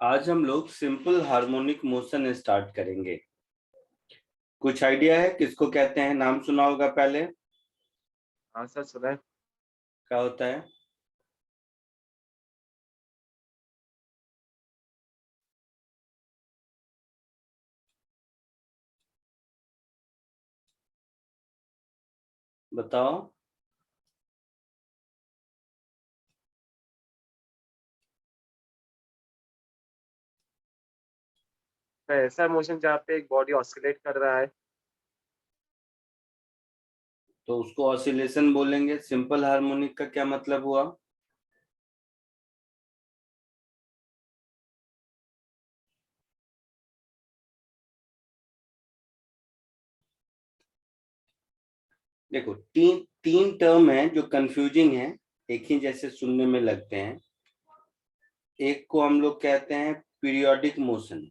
आज हम लोग सिंपल हार्मोनिक मोशन स्टार्ट करेंगे। कुछ आइडिया है किसको कहते हैं? नाम सुना होगा पहले। हाँ सर, सुना है। क्या होता है? बताओ। तो ऐसा मोशन जहाँ पे एक बॉडी ऑसिलेट कर रहा है। तो उसको ऑसिलेशन बोलेंगे। सिंपल हार्मोनिक का क्या मतलब हुआ? देखो, तीन तीन टर्म है जो कंफ्यूजिंग है, एक ही जैसे सुनने में लगते हैं। एक को हम लोग कहते हैं पीरियोडिक मोशन,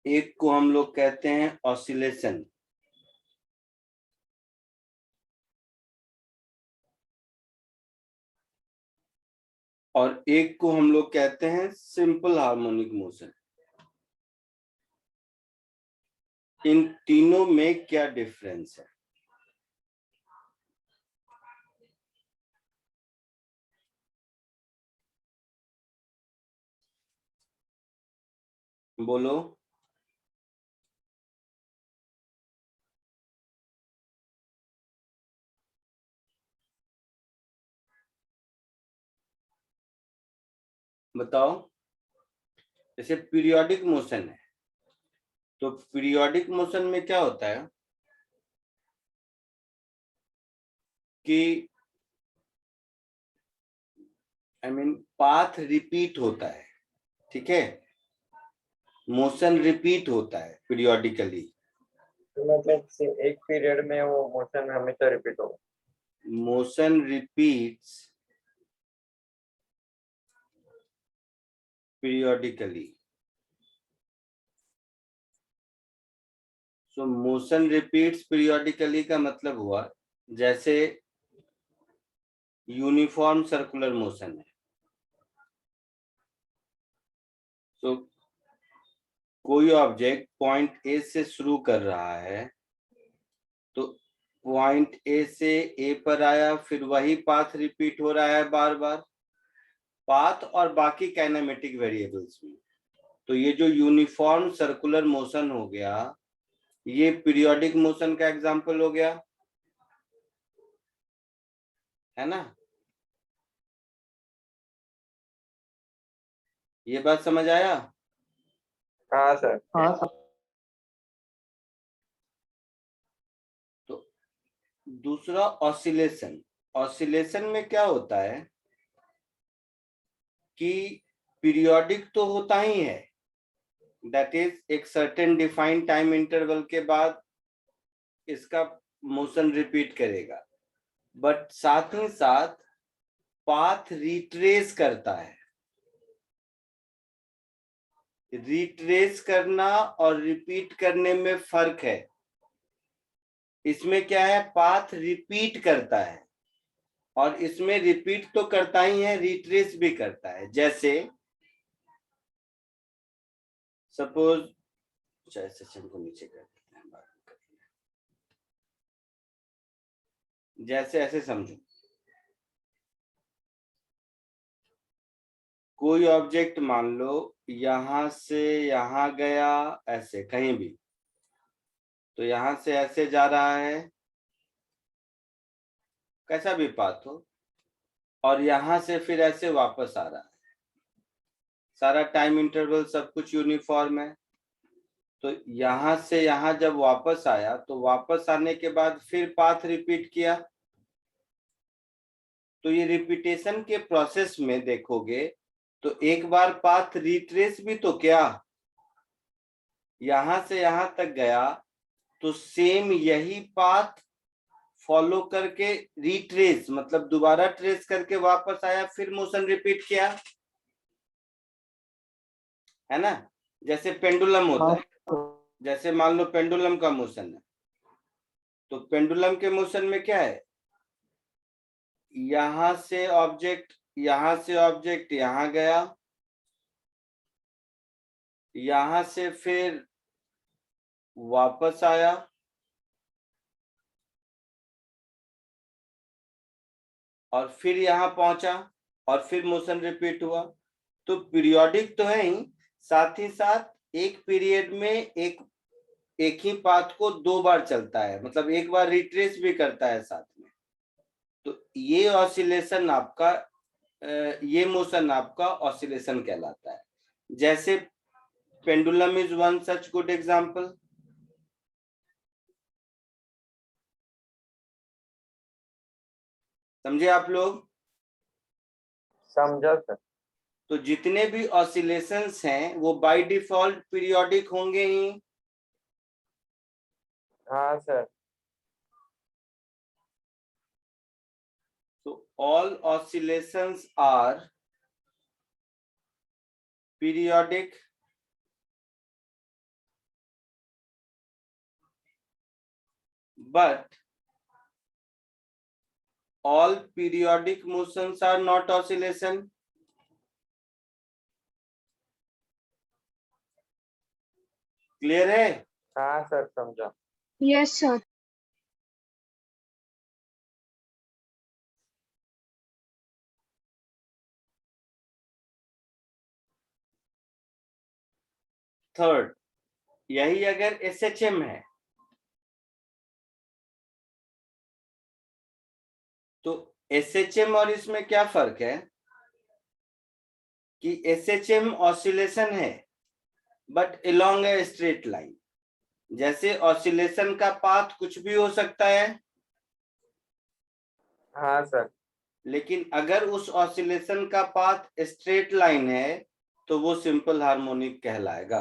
एक को हम लोग कहते हैं ऑसिलेशन, और एक को हम लोग कहते हैं सिंपल हार्मोनिक मोशन। इन तीनों में क्या डिफरेंस है? बोलो। बताओ। जैसे पीरियोडिक मोशन है, तो पीरियोडिक मोशन में क्या होता है कि पाथ रिपीट होता है। ठीक है, मोशन रिपीट होता है पीरियोडिकली। तो मतलब एक पीरियड में वो मोशन हमेशा रिपीट होगा। Motion repeats periodically. सो मोशन रिपीट्स पीरियोडिकली का मतलब हुआ, जैसे यूनिफॉर्म सर्कुलर मोशन है। तो कोई ऑब्जेक्ट पॉइंट ए से शुरू कर रहा है, तो पॉइंट ए से ए पर आया, फिर वही पाथ रिपीट हो रहा है बार बार, पाथ और बाकी काइनेमेटिक वेरिएबल्स में। तो ये जो यूनिफॉर्म सर्कुलर मोशन हो गया, ये पीरियोडिक मोशन का एग्जांपल हो गया, है ना? ये बात समझ आया? हाँ सर। तो दूसरा ऑसिलेशन। ऑसिलेशन में क्या होता है कि पीरियोडिक तो होता ही है, दैट इज एक सर्टेन डिफाइंड टाइम इंटरवल के बाद इसका मोशन रिपीट करेगा, बट साथ ही साथ पाथ रिट्रेस करता है। रिट्रेस करना और रिपीट करने में फर्क है। इसमें क्या है, पाथ रिपीट करता है, और इसमें रिपीट तो करता ही है, रिट्रेस भी करता है। जैसे सपोज, सेशन को नीचे कर देते हैं, बात करते हैं। जैसे ऐसे समझो, कोई ऑब्जेक्ट मान लो यहां से यहां गया, ऐसे कहीं भी, तो यहां से ऐसे जा रहा है, कैसा भी पाथ हो, और यहां से फिर ऐसे वापस आ रहा है, सारा टाइम इंटरवल सब कुछ यूनिफॉर्म है। तो यहां से यहां जब वापस आया, तो वापस आने के बाद फिर पाथ रिपीट किया। तो ये रिपीटेशन के प्रोसेस में देखोगे तो एक बार पाथ रिट्रेस भी तो क्या, यहां से यहां तक गया, तो सेम यही पाथ फॉलो करके रिट्रेस मतलब दोबारा ट्रेस करके वापस आया, फिर मोशन रिपीट किया, है ना? जैसे पेंडुलम होता है, जैसे मान लो पेंडुलम का मोशन है, तो पेंडुलम के मोशन में क्या है, यहां से ऑब्जेक्ट यहां गया, यहां से फिर वापस आया, और फिर यहां पहुंचा, और फिर मोशन रिपीट हुआ। तो पीरियोडिक तो है ही, साथ ही साथ एक पीरियड में एक ही पाथ को 2 बार चलता है, मतलब एक बार रिट्रेस भी करता है साथ में। तो ये ऑसिलेशन आपका ये मोशन आपका ऑसिलेशन कहलाता है। जैसे pendulum is one such good example. समझे आप लोग? समझा सर। तो जितने भी ऑसिलेशंस हैं वो बाय डिफॉल्ट पीरियोडिक होंगे ही। हाँ सर। तो all oscillations are periodic, but all periodic motions are not oscillation. Clear है? हाँ सर समझा। Yes sir. थर्ड, यही अगर SHM है तो SHM और इसमें क्या फर्क है कि SHM ऑसिलेशन है but along a straight line. जैसे ऑसिलेशन का पाथ कुछ भी हो सकता है, हाँ सर। लेकिन अगर उस ऑसिलेशन का पाथ स्ट्रेट लाइन है तो वो सिंपल हार्मोनिक कहलाएगा।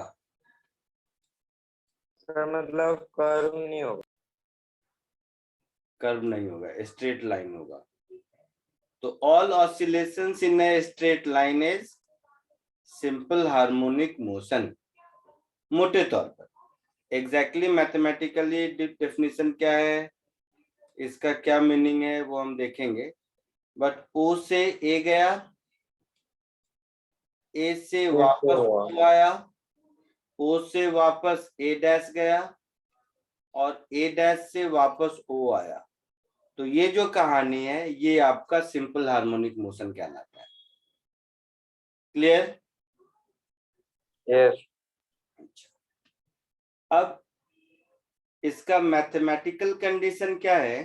सर मतलब कर्व नहीं होगा। कर्व नहीं होगा, स्ट्रेट लाइन होगा। तो all oscillations in A straight line is simple harmonic motion, मोटे तौर पर। एग्जैक्टली मैथमेटिकली डेफिनेशन क्या है, इसका क्या मीनिंग है वो हम देखेंगे। बट O से A गया, A से वापस O आया, O से वापस A डैश गया, और A डैश से वापस O आया। तो ये जो कहानी है ये आपका सिंपल हार्मोनिक मोशन कहलाता है। क्लियर? यस। अब इसका मैथमेटिकल कंडीशन क्या है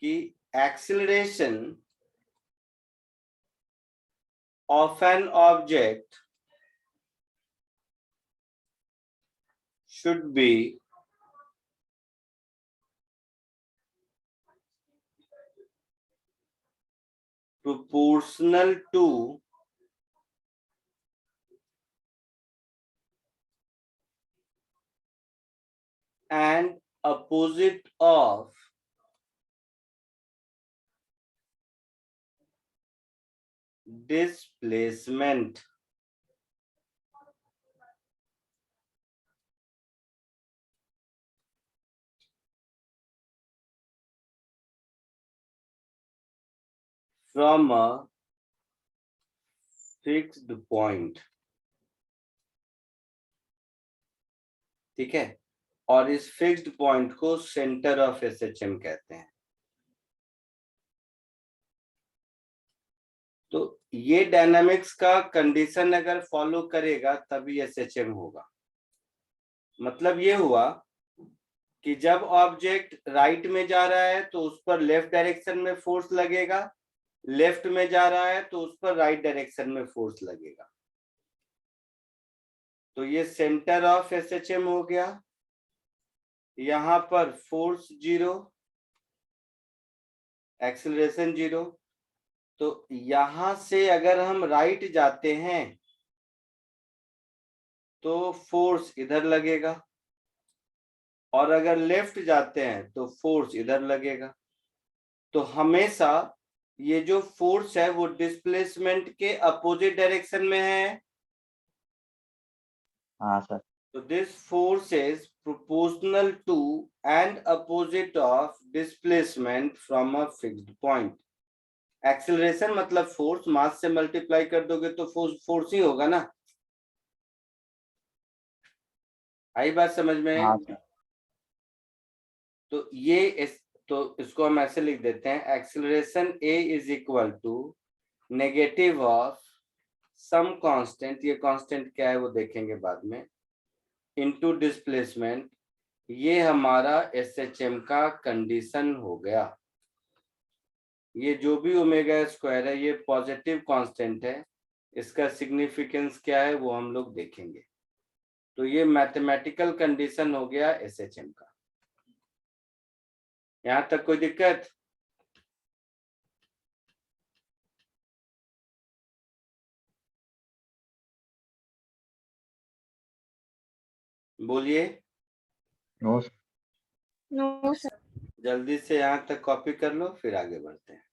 कि acceleration of an object should be proportional to and opposite of displacement. From a fixed point. ठीक है, और इस फिक्स्ड पॉइंट को सेंटर ऑफ SHM कहते हैं। तो ये डायनामिक्स का कंडीशन अगर फॉलो करेगा तभी SHM होगा। मतलब ये हुआ कि जब ऑब्जेक्ट राइट में जा रहा है तो उस पर लेफ्ट डायरेक्शन में फोर्स लगेगा, लेफ्ट में जा रहा है तो उस पर राइट डायरेक्शन में फोर्स लगेगा। तो ये सेंटर ऑफ SHM हो गया। यहां पर फोर्स 0, एक्सीलरेशन 0। तो यहां से अगर हम राइट जाते हैं तो फोर्स इधर लगेगा, और अगर लेफ्ट जाते हैं तो फोर्स इधर लगेगा। तो हमेशा ये जो फोर्स है वो डिस्प्लेसमेंट के अपोजिट डायरेक्शन में है, हाँ sir. So this force is proportional to and opposite of displacement from a fixed point. Acceleration मतलब फोर्स, मास से मल्टीप्लाई कर दोगे तो फोर्स ही होगा ना। आई बात समझ में? हाँ सर। तो तो इसको हम ऐसे लिख देते हैं, acceleration a is equal to negative of some constant, ये कांस्टेंट क्या है वो देखेंगे बाद में, इनटू डिस्प्लेसमेंट। ये हमारा SHM का कंडीशन हो गया। ये जो भी ओमेगा स्क्वायर है ये पॉजिटिव कांस्टेंट है, इसका सिग्निफिकेंस क्या है वो हम लोग देखेंगे। तो ये मैथमेटिकल कंडीशन हो गया SHM का। यहां तक कोई दिक्कत? बोलिए। No sir. No sir. जल्दी से यहाँ तक कॉपी कर लो, फिर आगे बढ़ते हैं।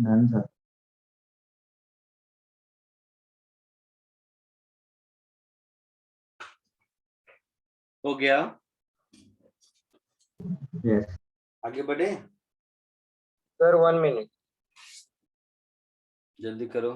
None, sir. हो गया? Yes. आगे बढ़े, सर 1 minute. जल्दी करो।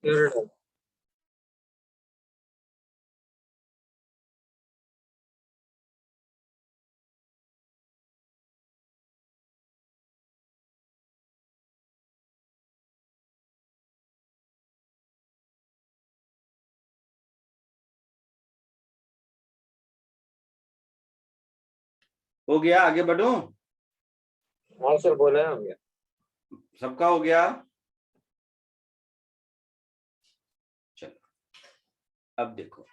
You're done. हो गया, आगे बढ़ो। हाँ सर, बोला है हमने. सबका हो गया? चलो, अब देखो,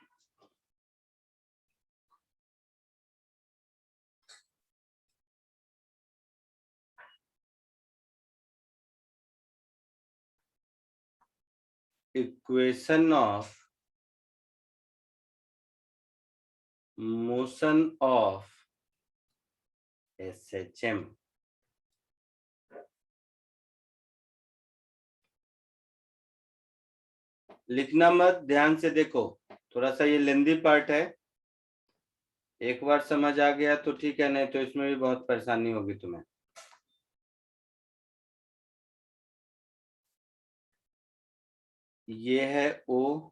equation of motion of SHM। लिखना मत, ध्यान से देखो, थोड़ा सा ये लेंदी पार्ट है। एक बार समझ आ गया तो ठीक है, नहीं तो इसमें भी बहुत परेशानी होगी तुम्हें। ये है O,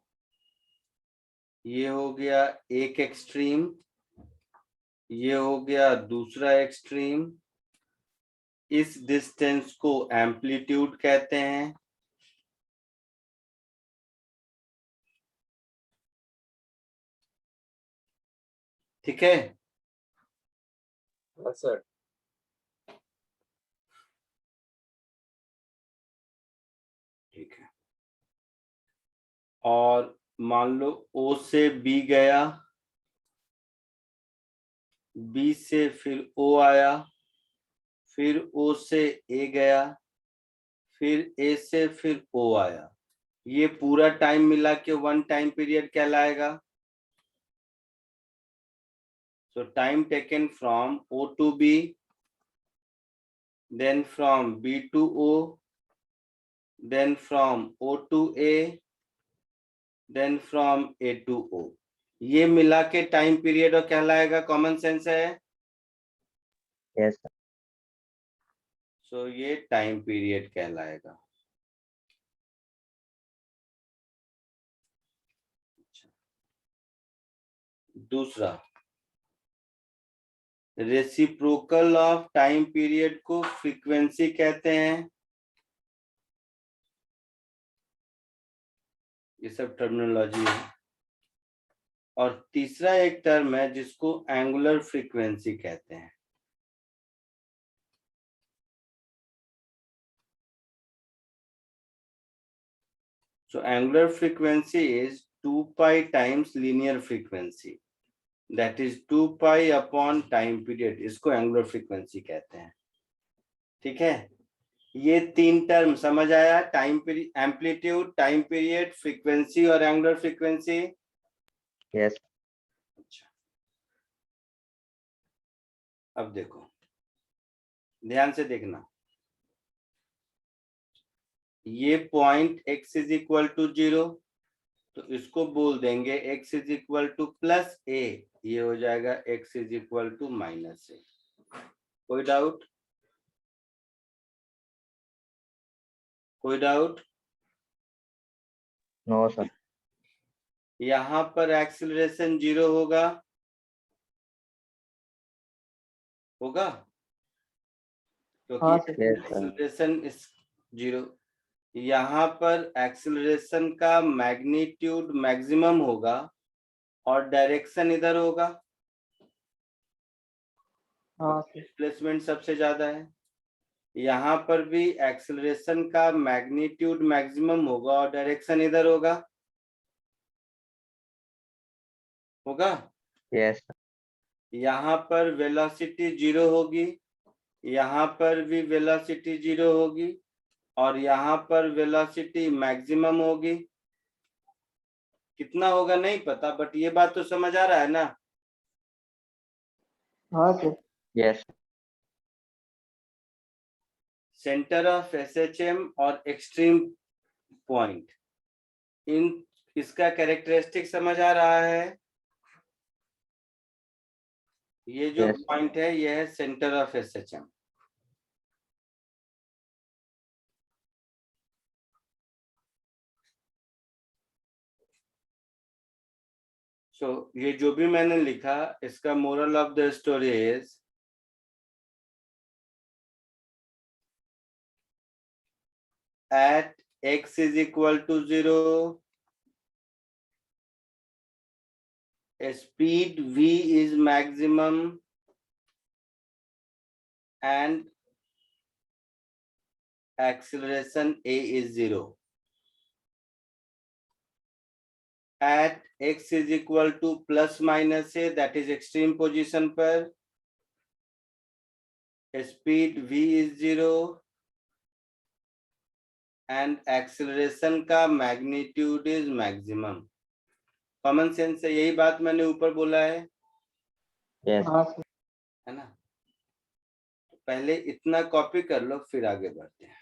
ये हो गया एक एक्सट्रीम, ये हो गया दूसरा एक्सट्रीम। इस डिस्टेंस को एम्पलीट्यूड कहते हैं। ठीक है, हाँ सर. ठीक है। और मान लो O से B गया, B से फिर O आया, फिर O से A गया, फिर A से फिर O आया। ये पूरा टाइम मिला के 1 टाइम पीरियड कहलाएगा। So time taken from O to B, then from B to O, then from O to A, then from A to O। ये मिला के टाइम पीरियड और कहलाएगा। कॉमन सेंस है। Yes, sir. सो ये टाइम पीरियड कहलाएगा। दूसरा, रेसिप्रोकल ऑफ टाइम पीरियड को फ्रीक्वेंसी कहते हैं। ये सब टर्मिनोलॉजी है। और तीसरा एक टर्म है जिसको एंगुलर फ्रीक्वेंसी कहते हैं। So angular frequency is 2 pi times linear frequency, that is 2 pi upon time period। इसको angular frequency कहते हैं। ठीक है, ये 3 टर्म समझ आया, time period, amplitude, time period, frequency और एंगुलर फ्रीक्वेंसी। Yes. अच्छा, अब देखो, ध्यान से देखना, ये point x is equal to 0, तो इसको बोल देंगे x is equal to plus a, ये हो जाएगा x is equal to minus a। कोई डाउट? कोई डाउट? No, sir. यहां पर एक्सीलरेशन 0 होगा, होगा, क्योंकि हाँ, Yes, sir. एक्सीलरेशन इस 0, यहाँ पर एक्सीलरेशन का मैग्नीट्यूड मैक्सिमम होगा और डायरेक्शन इधर होगा, हाँ, डिस्प्लेसमेंट सबसे ज्यादा है। यहाँ पर भी एक्सीलरेशन का मैग्नीट्यूड मैक्सिमम होगा और डायरेक्शन इधर होगा, होगा। Yes, sir. यहाँ पर वेलोसिटी 0 होगी, यहाँ पर भी वेलोसिटी 0 होगी और यहाँ पर वेलोसिटी मैक्सिमम होगी। कितना होगा नहीं पता, बट ये बात तो समझ आ रहा है ना। हाँ sir. Yes. Centre of SHM और एक्सट्रीम पॉइंट, इन इसका कैरेक्टरिस्टिक समझ आ रहा है। ये जो Yes. पॉइंट है ये है सेंटर ऑफ एसएचएम। सो ये जो भी मैंने लिखा, इसका moral of the story is at x is equal to 0, speed v is maximum and acceleration a is 0. At x is equal to plus minus a, that is extreme position पर speed v is 0 and acceleration का magnitude is maximum। Common sense से यही बात मैंने ऊपर बोला है, Yes. हाँ सर। है ना। पहले इतना कॉपी कर लो, फिर आगे बढ़ते हैं।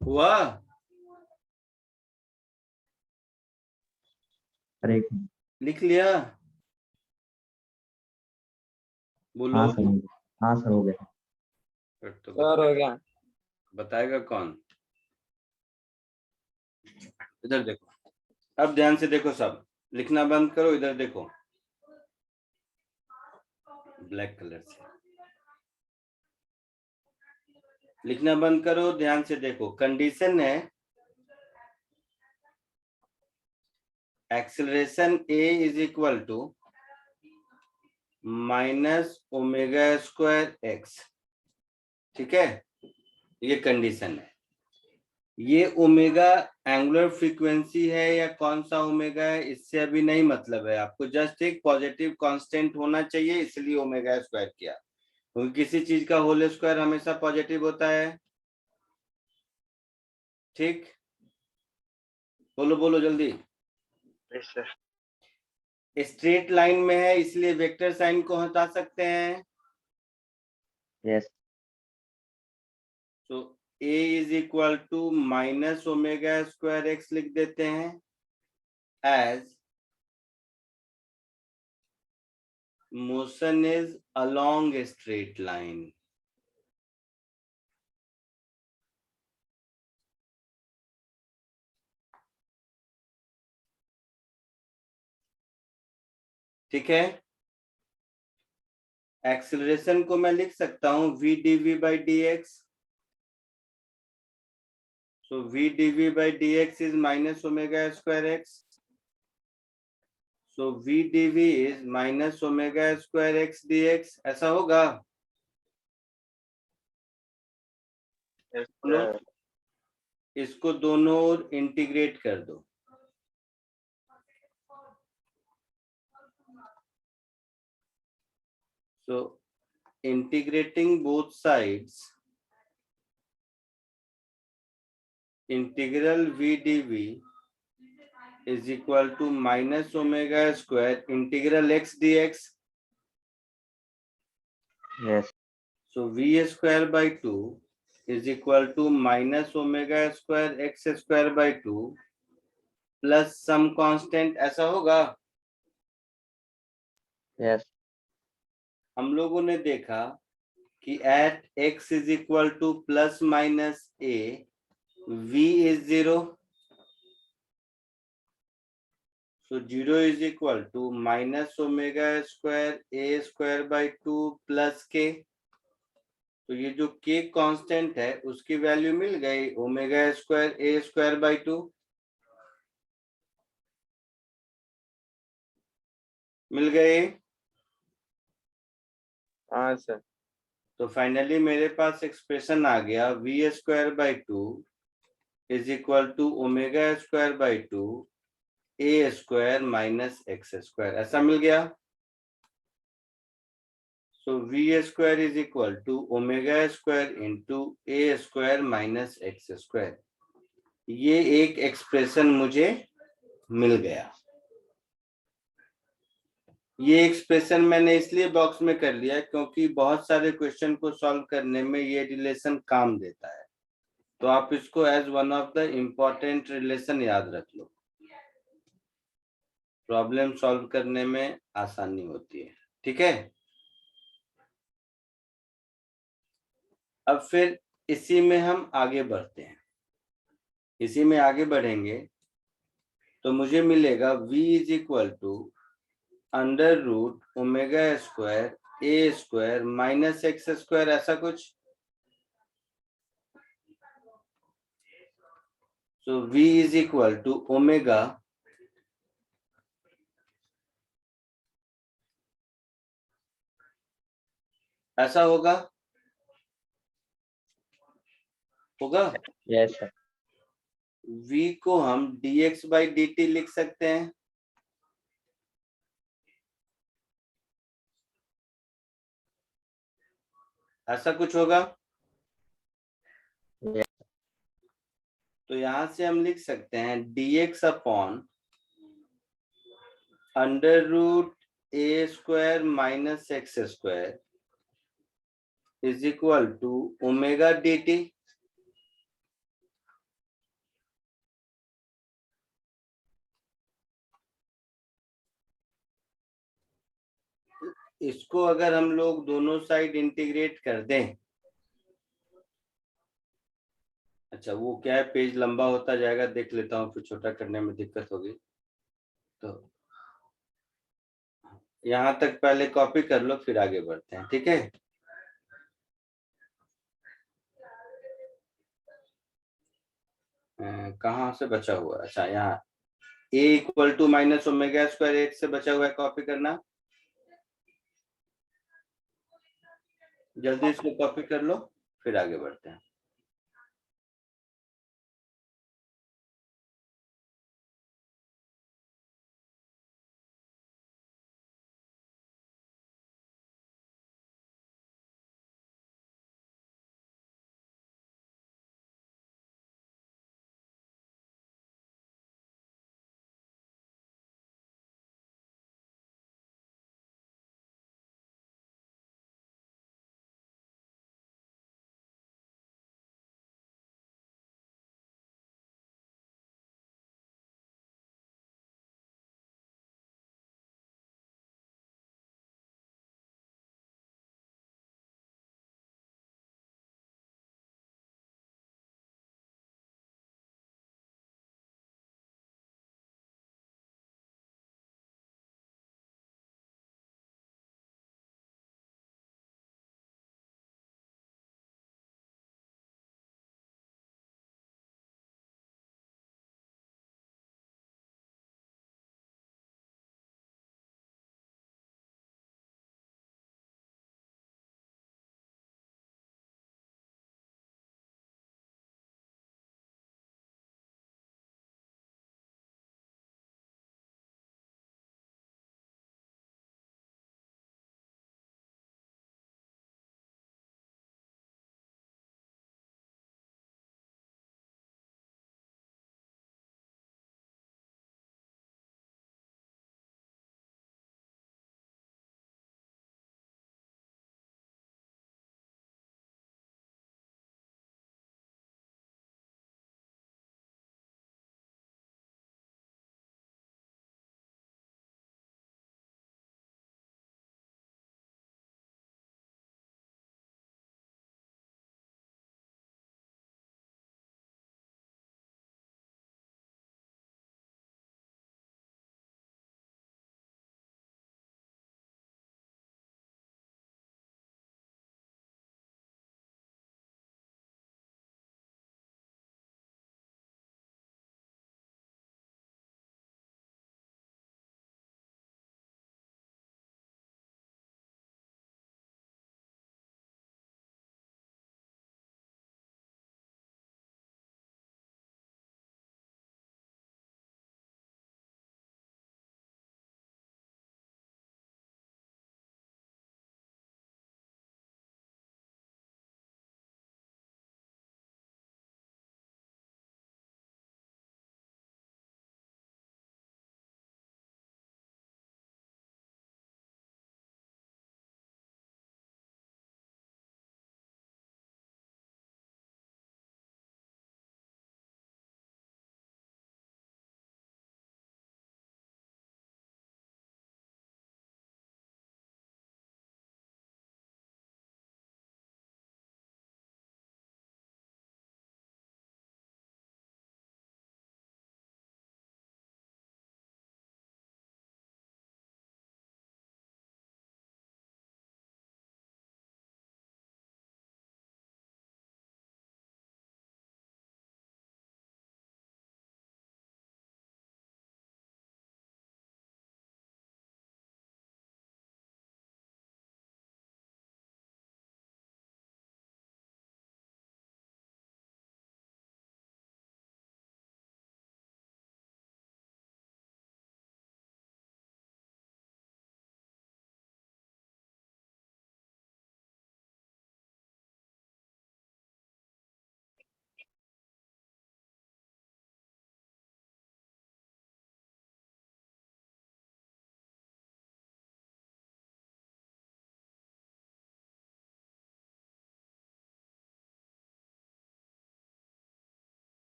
हुआ? अरे लिख लिया? बोलो। हाँ सर हो गया, हाँ सर हो गया। फिर तो सर हो गया। बताएगा कौन? इधर देखो, अब ध्यान से देखो, सब लिखना बंद करो, इधर देखो ब्लैक कलर से लिखना बंद करो, ध्यान से देखो। कंडीशन है acceleration a is equal to minus omega square x, ठीक है? ये कंडीशन है। ये ओमेगा एंगुलर फ्रीक्वेंसी है या कौन सा ओमेगा है, इससे अभी नहीं मतलब है आपको, जस्ट एक पॉजिटिव कांस्टेंट होना चाहिए, इसलिए ओमेगा स्क्वायर किया, क्योंकि किसी चीज का होल स्क्वायर हमेशा पॉजिटिव होता है। ठीक, बोलो बोलो जल्दी। Yes sir. स्ट्रेट लाइन में है इसलिए वेक्टर साइन को हटा सकते हैं। यस तो a is equal to minus omega square x लिख देते हैं as motion is along a straight line. ठीक है? एक्सेलरेशन को मैं लिख सकता हूं v dv by dx. So v dv by dx is minus omega square x. So v dv is minus omega square x dx. ऐसा होगा? Yes बोलो। सर। इसको दोनों ओर इंटीग्रेट कर दो। So integrating both sides, integral v dv is equal to minus omega square integral x dx. Yes So v square by 2 is equal to minus omega square x square by 2 plus some constant, ऐसा होगा? Yes हम लोगों ने देखा कि at x is equal to plus minus a, v is 0. So 0 is equal to minus omega square a square by 2 plus k. तो ये जो k कांस्टेंट है उसकी वैल्यू मिल गई, omega square a square by 2 मिल गए। हाँ सर। तो finally मेरे पास एक्सप्रेशन आ गया v square by 2 is equal to omega square by 2 a square minus x square, ऐसा मिल गया। So v square is equal to omega square into a square minus x square. ये एक expression मुझे मिल गया। ये एक्सप्रेशन मैंने इसलिए बॉक्स में कर लिया क्योंकि बहुत सारे क्वेश्चन को सॉल्व करने में ये रिलेशन काम देता है, तो आप इसको as one of the important relation याद रख लो, प्रॉब्लम सॉल्व करने में आसानी होती है। ठीक है? अब फिर इसी में हम आगे बढ़ते हैं। इसी में आगे बढ़ेंगे तो मुझे मिलेगा v is equal to under root omega square A square minus x square, ऐसा कुछ। So v is equal to omega ऐसा होगा, होगा। यस सर v को हम dx बाई dt लिख सकते हैं, ऐसा कुछ होगा। यस तो यहां से हम लिख सकते हैं dx upon under root A square minus x square is equal to omega dt। इसको अगर हम लोग दोनों साइड इंटीग्रेट कर दें, अच्छा वो क्या है, पेज लंबा होता जाएगा, देख लेता हूँ, फिर छोटा करने में दिक्कत होगी। तो यहाँ तक पहले कॉपी कर लो, फिर आगे बढ़ते हैं, ठीक है। कहाँ से बचा हुआ है, अच्छा यहाँ a equal to minus omega square x से बचा हुआ है, कॉपी करना, जल्दी इसको कॉपी कर लो, फिर आगे बढ़ते हैं।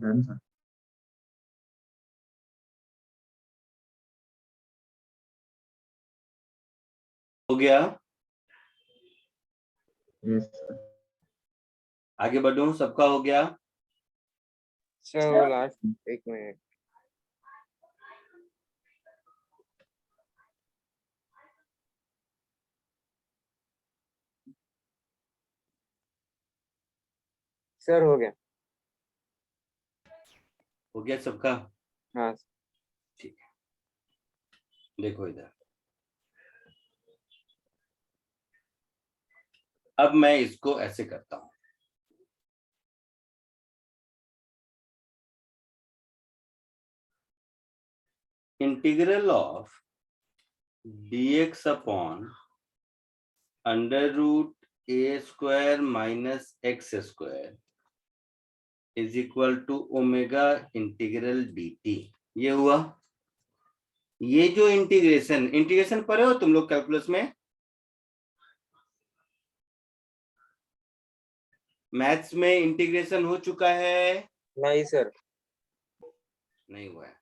Done sir. हो गया? Yes sir. आगे बढ़ूं? सबका हो गया? सर वो लास्ट 1 मिनट। सर हो गया। हो गया सबका? हाँ ठीक है, देखो इधर। अब मैं इसको ऐसे करता हूं, integral of dx upon under root A square minus x square is equal to omega integral dt। ये हुआ। ये जो इंटीग्रेशन पढ़े हो तुम लोग कैलकुलस में? मैथ्स में इंटीग्रेशन हो चुका है? नहीं सर। नहीं हुआ है।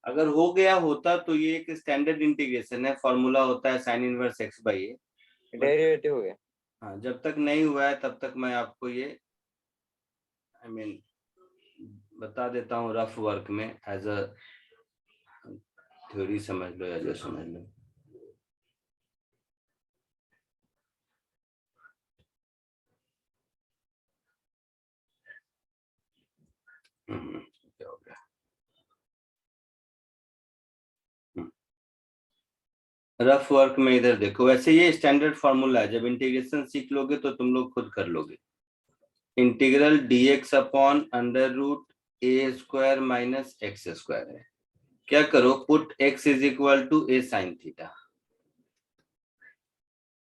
अगर हो गया होता तो ये एक स्टैंडर्ड इंटीग्रेशन है, फॉर्मूला होता है sign inverse x by A. Derivative हो गया। हाँ, जब तक नहीं हुआ है तब तक मैं आपको ये बता देता हूँ रफ वर्क में, एज अ थ्योरी समझ लो या जो समझ लो। क्या हो गया? रफ वर्क में इधर देखो, वैसे ये स्टैंडर्ड फॉर्मूला है, जब इंटीग्रेशन सीख लोगे तो तुम लोग खुद कर लोगे। Integral dx upon under root ए स्क्वायर माइनस एक्स स्क्वायर है। क्या करो, put x is equal to A sine theta.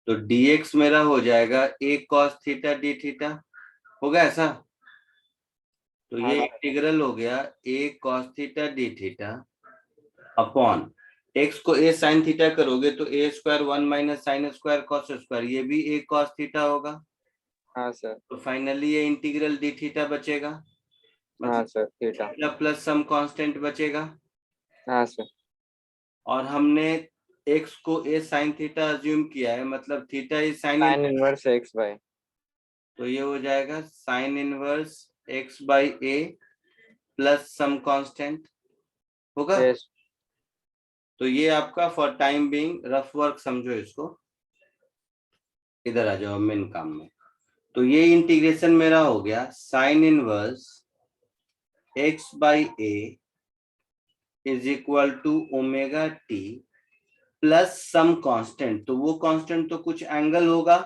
तो dx मेरा हो जाएगा a cos theta d theta. होगा ऐसा? तो ये हाँ इंटीग्रल हो गया a cos theta d theta upon x को a साइन थीटा करोगे तो a square 1 minus sine square cos square, ये भी a cos थीटा होगा। हाँ सर। तो फाइनली ये इंटीग्रल d थीटा बचेगा, हाँ मतलब sir theta. Theta plus some constant बचेगा। हाँ सर। और हमने x को a साइन थीटा अज्यूम किया है, मतलब theta is sine. Sine inverse x by. तो ये हो जाएगा sine inverse x by a plus some constant. होगा? यस। तो ये आपका for time being rough work समझो इसको। इधर आ जाओ मेन काम में। तो ये इंटीग्रेशन मेरा हो गया sine inverse x by a is equal to omega t plus some constant. तो वो कांस्टेंट तो कुछ एंगल होगा,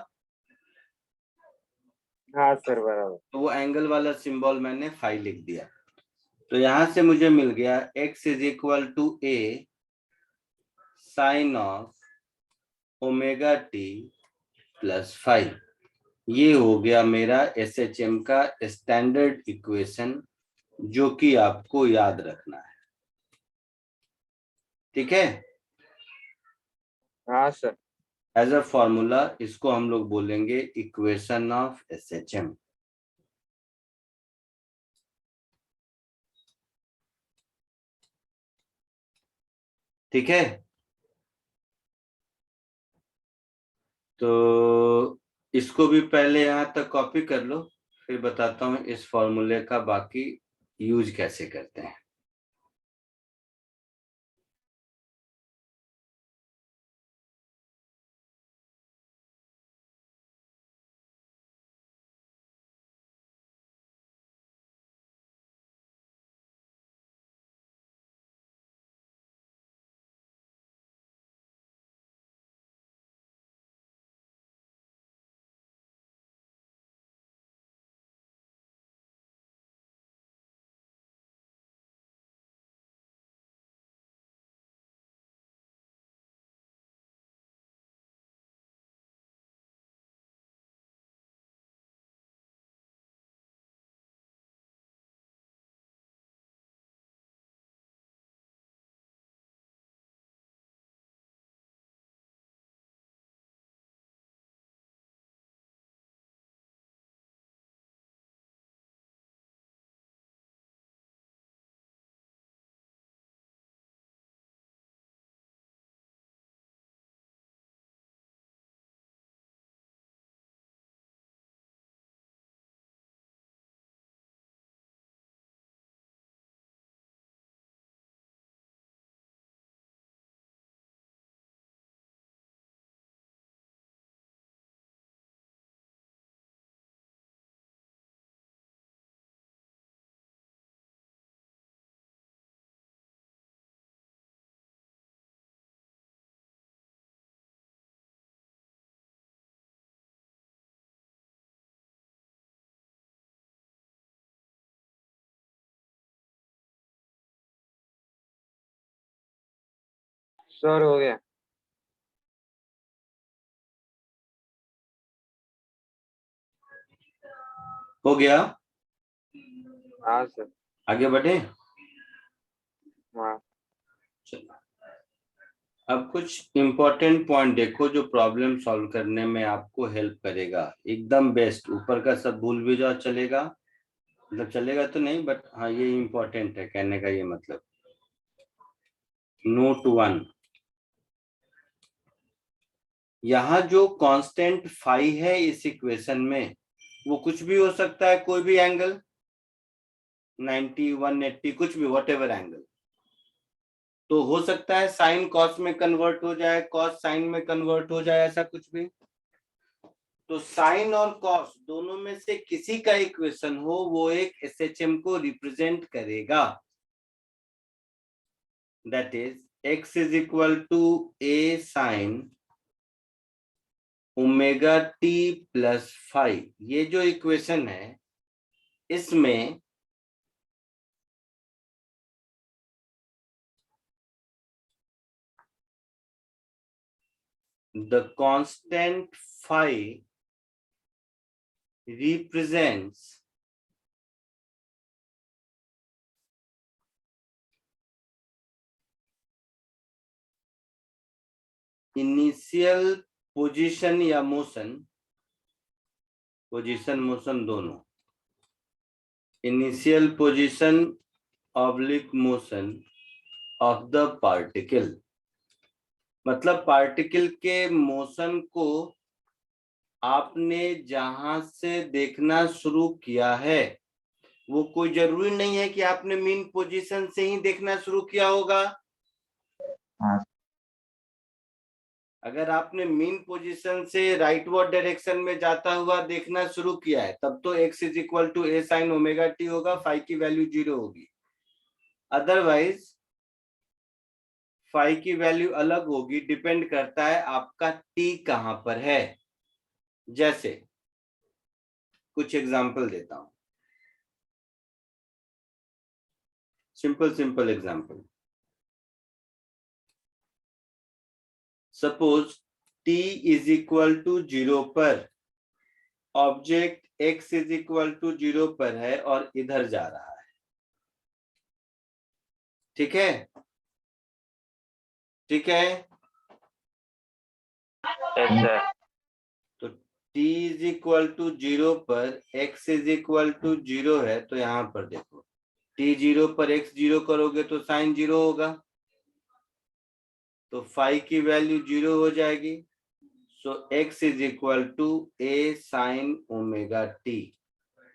हाँ सर बराबर। तो वो एंगल वाला सिंबल मैंने फाई लिख दिया। तो यहां से मुझे मिल गया x is equal to A sine of omega t plus five. ये हो गया मेरा SHM का स्टैंडर्ड इक्वेशन, जो कि आपको याद रखना है। ठीक है? हाँ सर। एज अ फॉर्मूला इसको हम लोग बोलेंगे इक्वेशन ऑफ SHM। ठीक है? तो इसको भी पहले यहां तक कॉपी कर लो, फिर बताता हूं इस फॉर्मूले का बाकी यूज कैसे करते हैं। सर हो गया। हो गया? हाँ सर। आगे बढ़े? हाँ चलो, अब कुछ इंपॉर्टेंट पॉइंट देखो जो प्रॉब्लम सॉल्व करने में आपको हेल्प करेगा। एकदम बेस्ट, ऊपर का सब भूल भी जाओ चलेगा, मतलब चलेगा तो नहीं, बट हाँ ये इंपॉर्टेंट है, कहने का ये मतलब। नोट 1, यहाँ जो कांस्टेंट फाई है इस इक्वेशन में, वो कुछ भी हो सकता है, कोई भी एंगल, 90, 180, कुछ भी, व्हाटएवर एंगल। तो हो सकता है साइन कॉस में कन्वर्ट हो जाए, कॉस साइन में कन्वर्ट हो जाए, ऐसा कुछ भी। तो साइन और कॉस दोनों में से किसी का इक्वेशन हो, वो एक एसएचएम को रिप्रेजेंट करेगा। That is x is equal to a sine omega t plus phi. ये जो इक्वेशन है, इसमें the constant phi represents initial position या मोशन, पोजीशन मोशन दोनों, initial position oblique motion of the particle. मतलब particle के motion को आपने जहां से देखना शुरू किया है, वो कोई जरूरी नहीं है कि आपने मीन पोजीशन से ही देखना शुरू किया होगा। हाँ अगर आपने मीन पोजीशन से राइटवर्ड डायरेक्शन में जाता हुआ देखना शुरू किया है, तब तो x is equal to a sine omega t होगा, फाई की वैल्यू 0 होगी। अदरवाइज फाई की वैल्यू अलग होगी, डिपेंड करता है आपका t कहां पर है। जैसे कुछ एग्जांपल देता हूं, simple example. Suppose t is equal to 0 पर object x is equal to 0 पर है और इधर जा रहा है, ठीक है? ठीक है, अच्छा। तो t इज इक्वल टू 0 पर x इज इक्वल टू 0 है, तो यहां पर देखो t 0 पर x 0 करोगे तो साइन 0 होगा, तो फाई की वैल्यू 0 हो जाएगी। So x is equal to a sine omega t।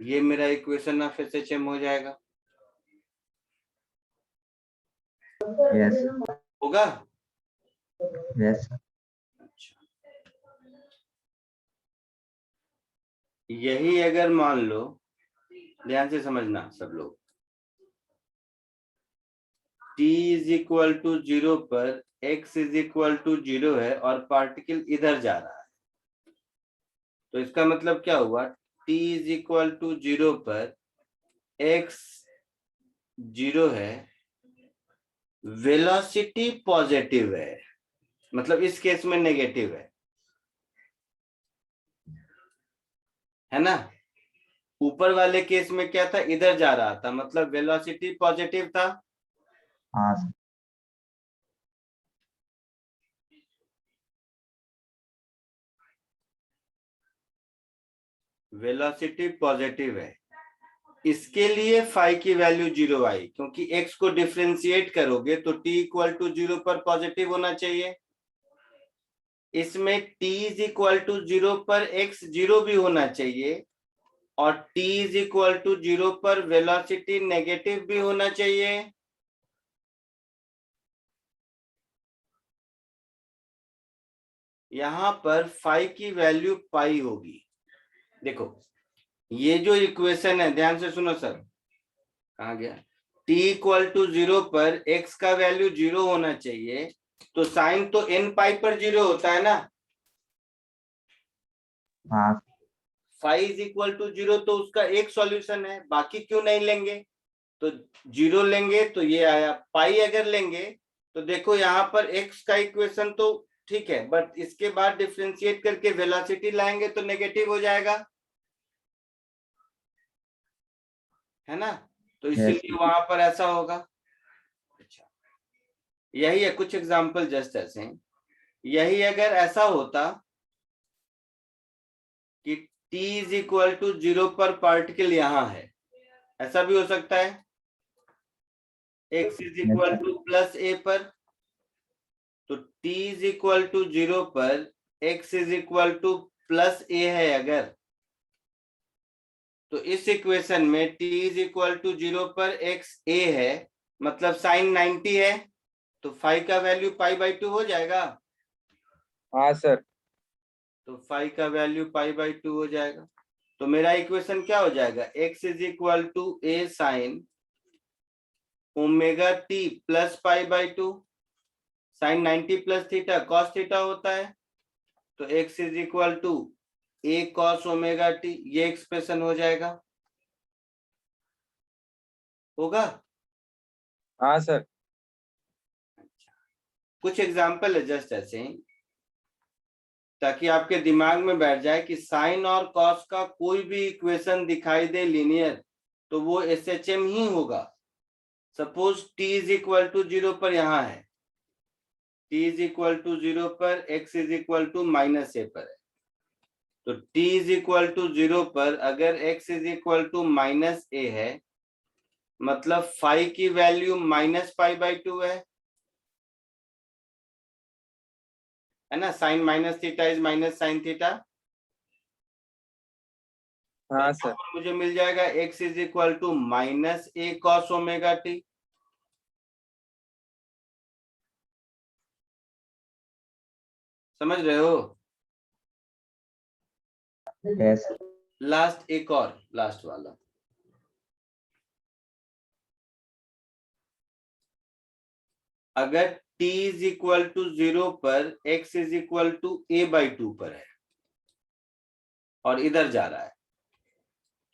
ये मेरा इक्वेशन ऑफ एसएचएम हो जाएगा, यस होगा? यस अच्छा, यही अगर मान लो, ध्यान से समझना सब लोग, t इज इक्वल टू 0 पर x इज इक्वल टू 0 है और पार्टिकल इधर जा रहा है, तो इसका मतलब क्या हुआ, t इज इक्वल टू 0 पर x 0 है, वेलोसिटी पॉजिटिव है, मतलब इस केस में नेगेटिव है ना? ऊपर वाले केस में क्या था, इधर जा रहा था, मतलब वेलोसिटी पॉजिटिव था। हाँ वेलोसिटी पॉजिटिव है, इसके लिए फाई की वैल्यू 0 आई, क्योंकि x को डिफरेंशिएट करोगे तो t इक्वल टू 0 पर पॉजिटिव होना चाहिए। इसमें t इज इक्वल टू 0 पर x 0 भी होना चाहिए, और t इज इक्वल टू 0 पर वेलोसिटी नेगेटिव भी होना चाहिए। यहां पर फाई की वैल्यू पाई होगी। देखो ये जो इक्वेशन है, ध्यान से सुनो सर, कहा गया, t इक्वल टू 0 पर x का वैल्यू 0 होना चाहिए, तो साइन तो n पाई पर 0 होता है ना। हाँ फाई इज इक्वल टू 0 तो उसका एक सॉल्यूशन है, बाकी क्यों नहीं लेंगे? तो 0 लेंगे तो ये आया, पाई अगर लेंगे तो देखो यहाँ पर x का इक्वेशन तो ठीक है, बट इसके बाद डिफरेंशिएट करके वेलोसिटी लाएंगे तो नेगेटिव हो जाएगा, है ना। तो इसीलिए वहां पर ऐसा होगा। अच्छा, यही है, कुछ एग्जांपल जस्ट ऐसे हैं। यही अगर ऐसा होता कि t इज इक्वल टू 0 पर पार्टिकल यहाँ है, ऐसा भी हो सकता है। x is equal to plus a पर, तो t इज इक्वल टू 0 पर x is equal to plus a है अगर, तो इस इक्वेशन में t इज इक्वल टू 0 पर x a है, मतलब साइन 90 है, तो फाई का वैल्यू पाई बाई 2 हो जाएगा। हाँ सर। तो फाई का वैल्यू पाई बाई 2 हो जाएगा। तो मेरा इक्वेशन क्या हो जाएगा, x is equal to a sine omega t plus pi by 2, sine 90 plus theta cos theta होता है, तो x is equal to a cos omega t, ये एक्सप्रेशन हो जाएगा, होगा। हाँ सर। कुछ एग्जाम्पल है जस्ट ऐसे ही, ताकि आपके दिमाग में बैठ जाए कि साइन और कॉस का कोई भी इक्वेशन दिखाई दे लीनियर तो वो SHM ही होगा। Suppose t is equal to 0 पर यहाँ है, t इज इक्वल टू 0 पर x is equal to minus a पर है, तो t इज इक्वल टू 0 पर अगर x is equal to minus a है, मतलब फाई की वैल्यू माइनस पाई बाई 2 है ना। Sine minus theta is minus sine theta. हाँ सर। मुझे मिल जाएगा x is equal to minus a cos omega t। समझ रहे हो। यस लास्ट एक और, लास्ट वाला, अगर t इज इक्वल टू 0 पर x is equal to a by 2 पर है और इधर जा रहा है,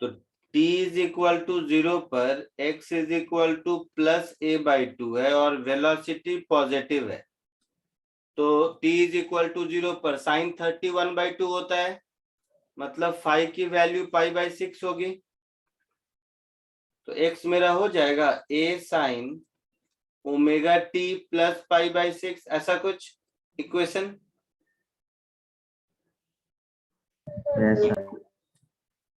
तो t इज इक्वल टू 0 पर x is equal to plus a by 2 है और वेलोसिटी पॉजिटिव है, तो t इज इक्वल टू 0 पर साइन 31 बाई 2 होता है, मतलब फाई की वैल्यू पाई बाई 6 होगी, तो x मेरा हो जाएगा a sine omega t plus pi by 6, ऐसा कुछ इक्वेशन। यस सर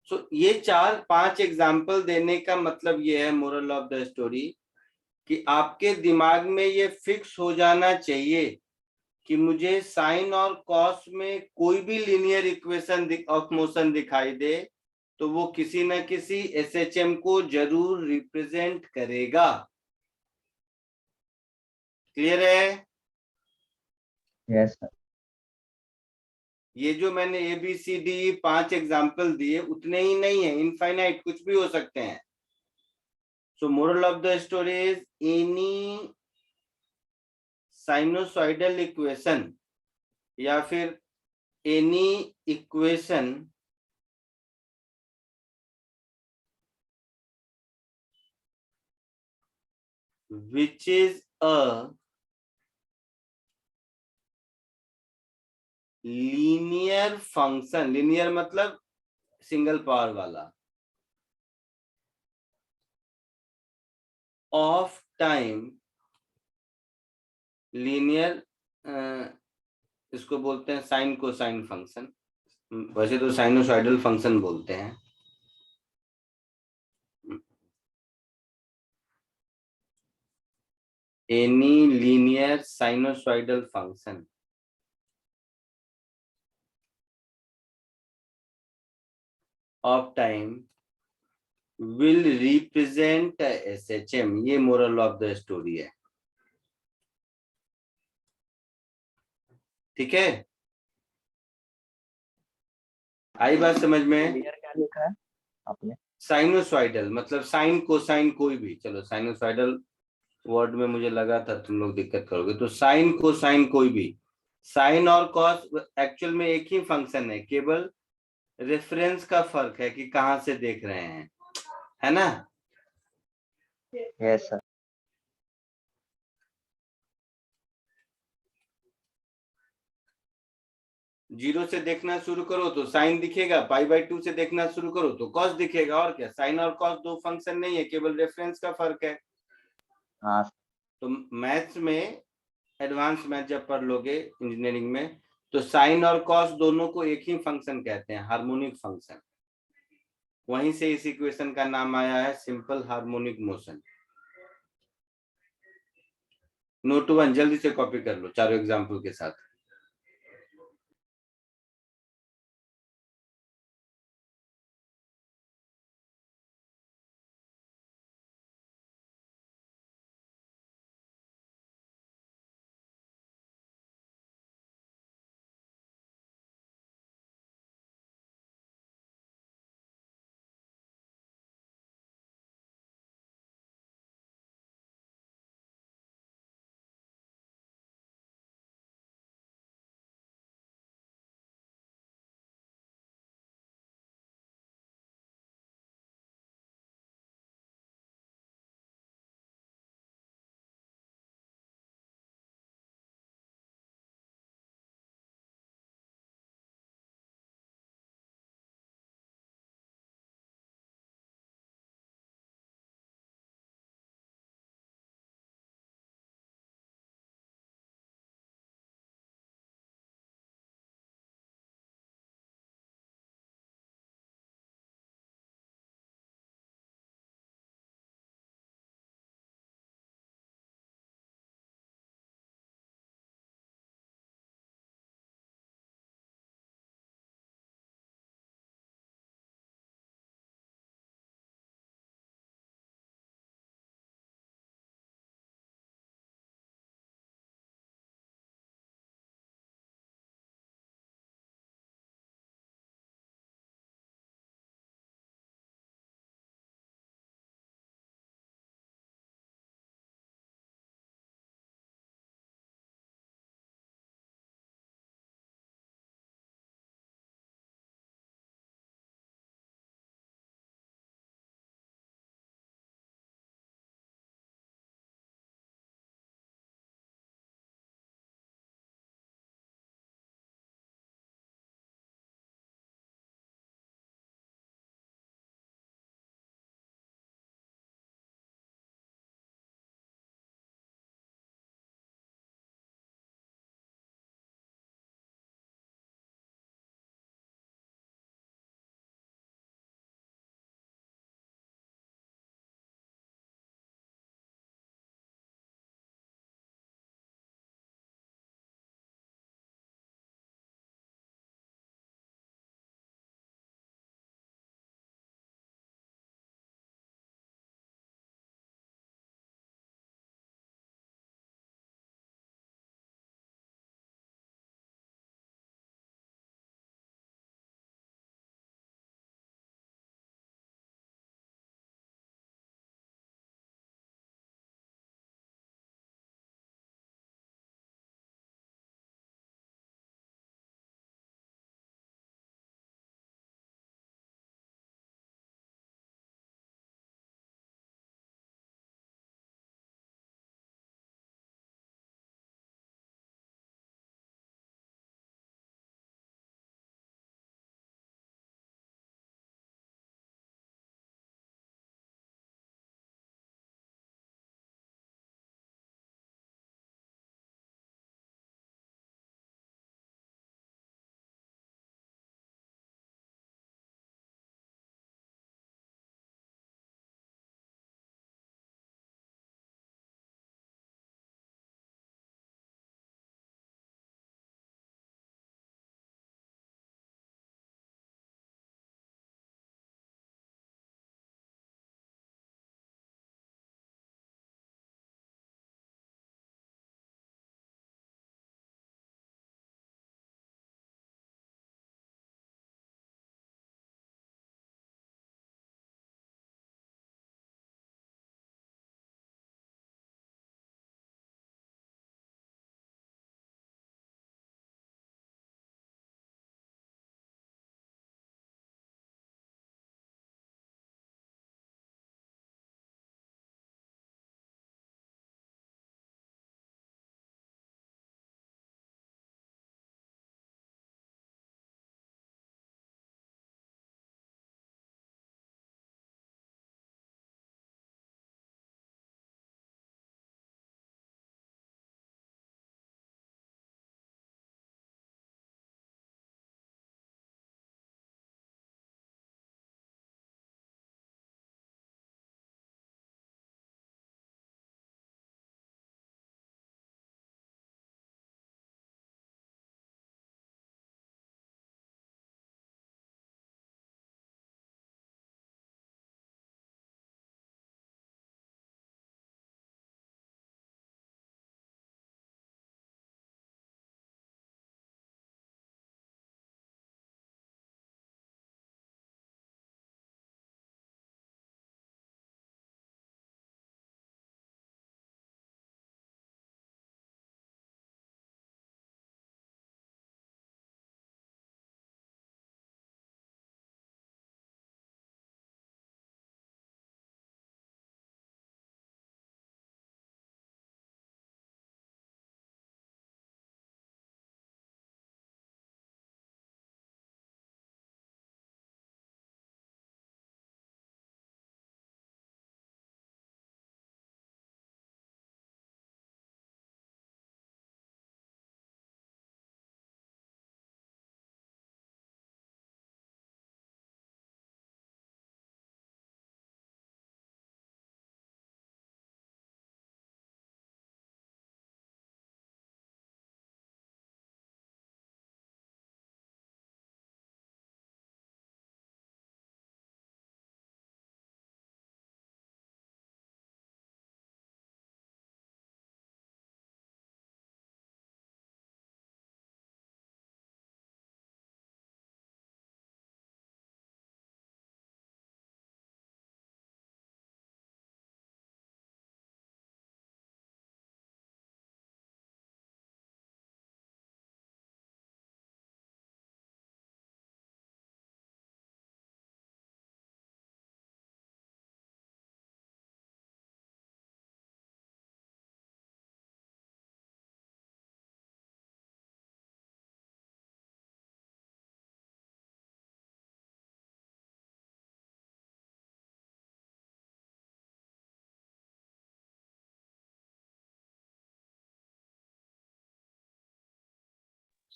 सो ये 4-5 एग्जाम्पल देने का मतलब ये है, मोरल ऑफ द स्टोरी, कि आपके दिमाग में ये फिक्स हो जाना चाहिए कि मुझे साइन और कॉस में कोई भी लीनियर इक्वेशन ऑफ मोशन दिखाई दे तो वो किसी न किसी SHM को जरूर रिप्रेजेंट करेगा। क्लियर है। यस सर ये जो मैंने ABCD 5 एग्जाम्पल दिए उतने ही नहीं है, इनफाइनाइट कुछ भी हो सकते हैं। सो moral of the story is any sinusoidal equation या फिर any equation which is a linear function, linear मतलब सिंगल पावर वाला, ऑफ टाइम लीनियर, इसको बोलते हैं साइन कोसाइन फंक्शन, वैसे तो साइनोसॉइडल फंक्शन बोलते हैं। Any linear sinusoidal function of time will represent SHM, ये मोरल ऑफ द स्टोरी है। ठीक है, आई बात समझ में। क्या लिखा है आपने? साइनोसॉइडल मतलब साइन कोसाइन कोई भी, चलो साइनोसॉइडल वर्ड में मुझे लगा था तुम लोग दिक्कत करोगे, तो साइन कोसाइन कोई भी, साइन और कॉस एक्चुअल में एक ही फंक्शन है, केवल रेफरेंस का फर्क है कि कहां से देख रहे हैं, है ना। यस सर जीरो से देखना शुरू करो तो साइन दिखेगा, π/2 से देखना शुरू करो तो कॉस दिखेगा। और क्या, साइन और कॉस दो फंक्शन नहीं है, केवल रेफरेंस का फर्क है। हाँ तो मैथ्स में, एडवांस मैथ जब पढ़ लोगे इंजीनियरिंग में, तो साइन और कॉस दोनों को एक ही फंक्शन कहते हैं, हार्मोनिक फंक्शन। वहीं से इस इक्वेशन का नाम आया है सिंपल हार्मोनिक मोशन। नोट 1 जल्दी से कॉपी कर लो चारों एग्जाम्पल के साथ।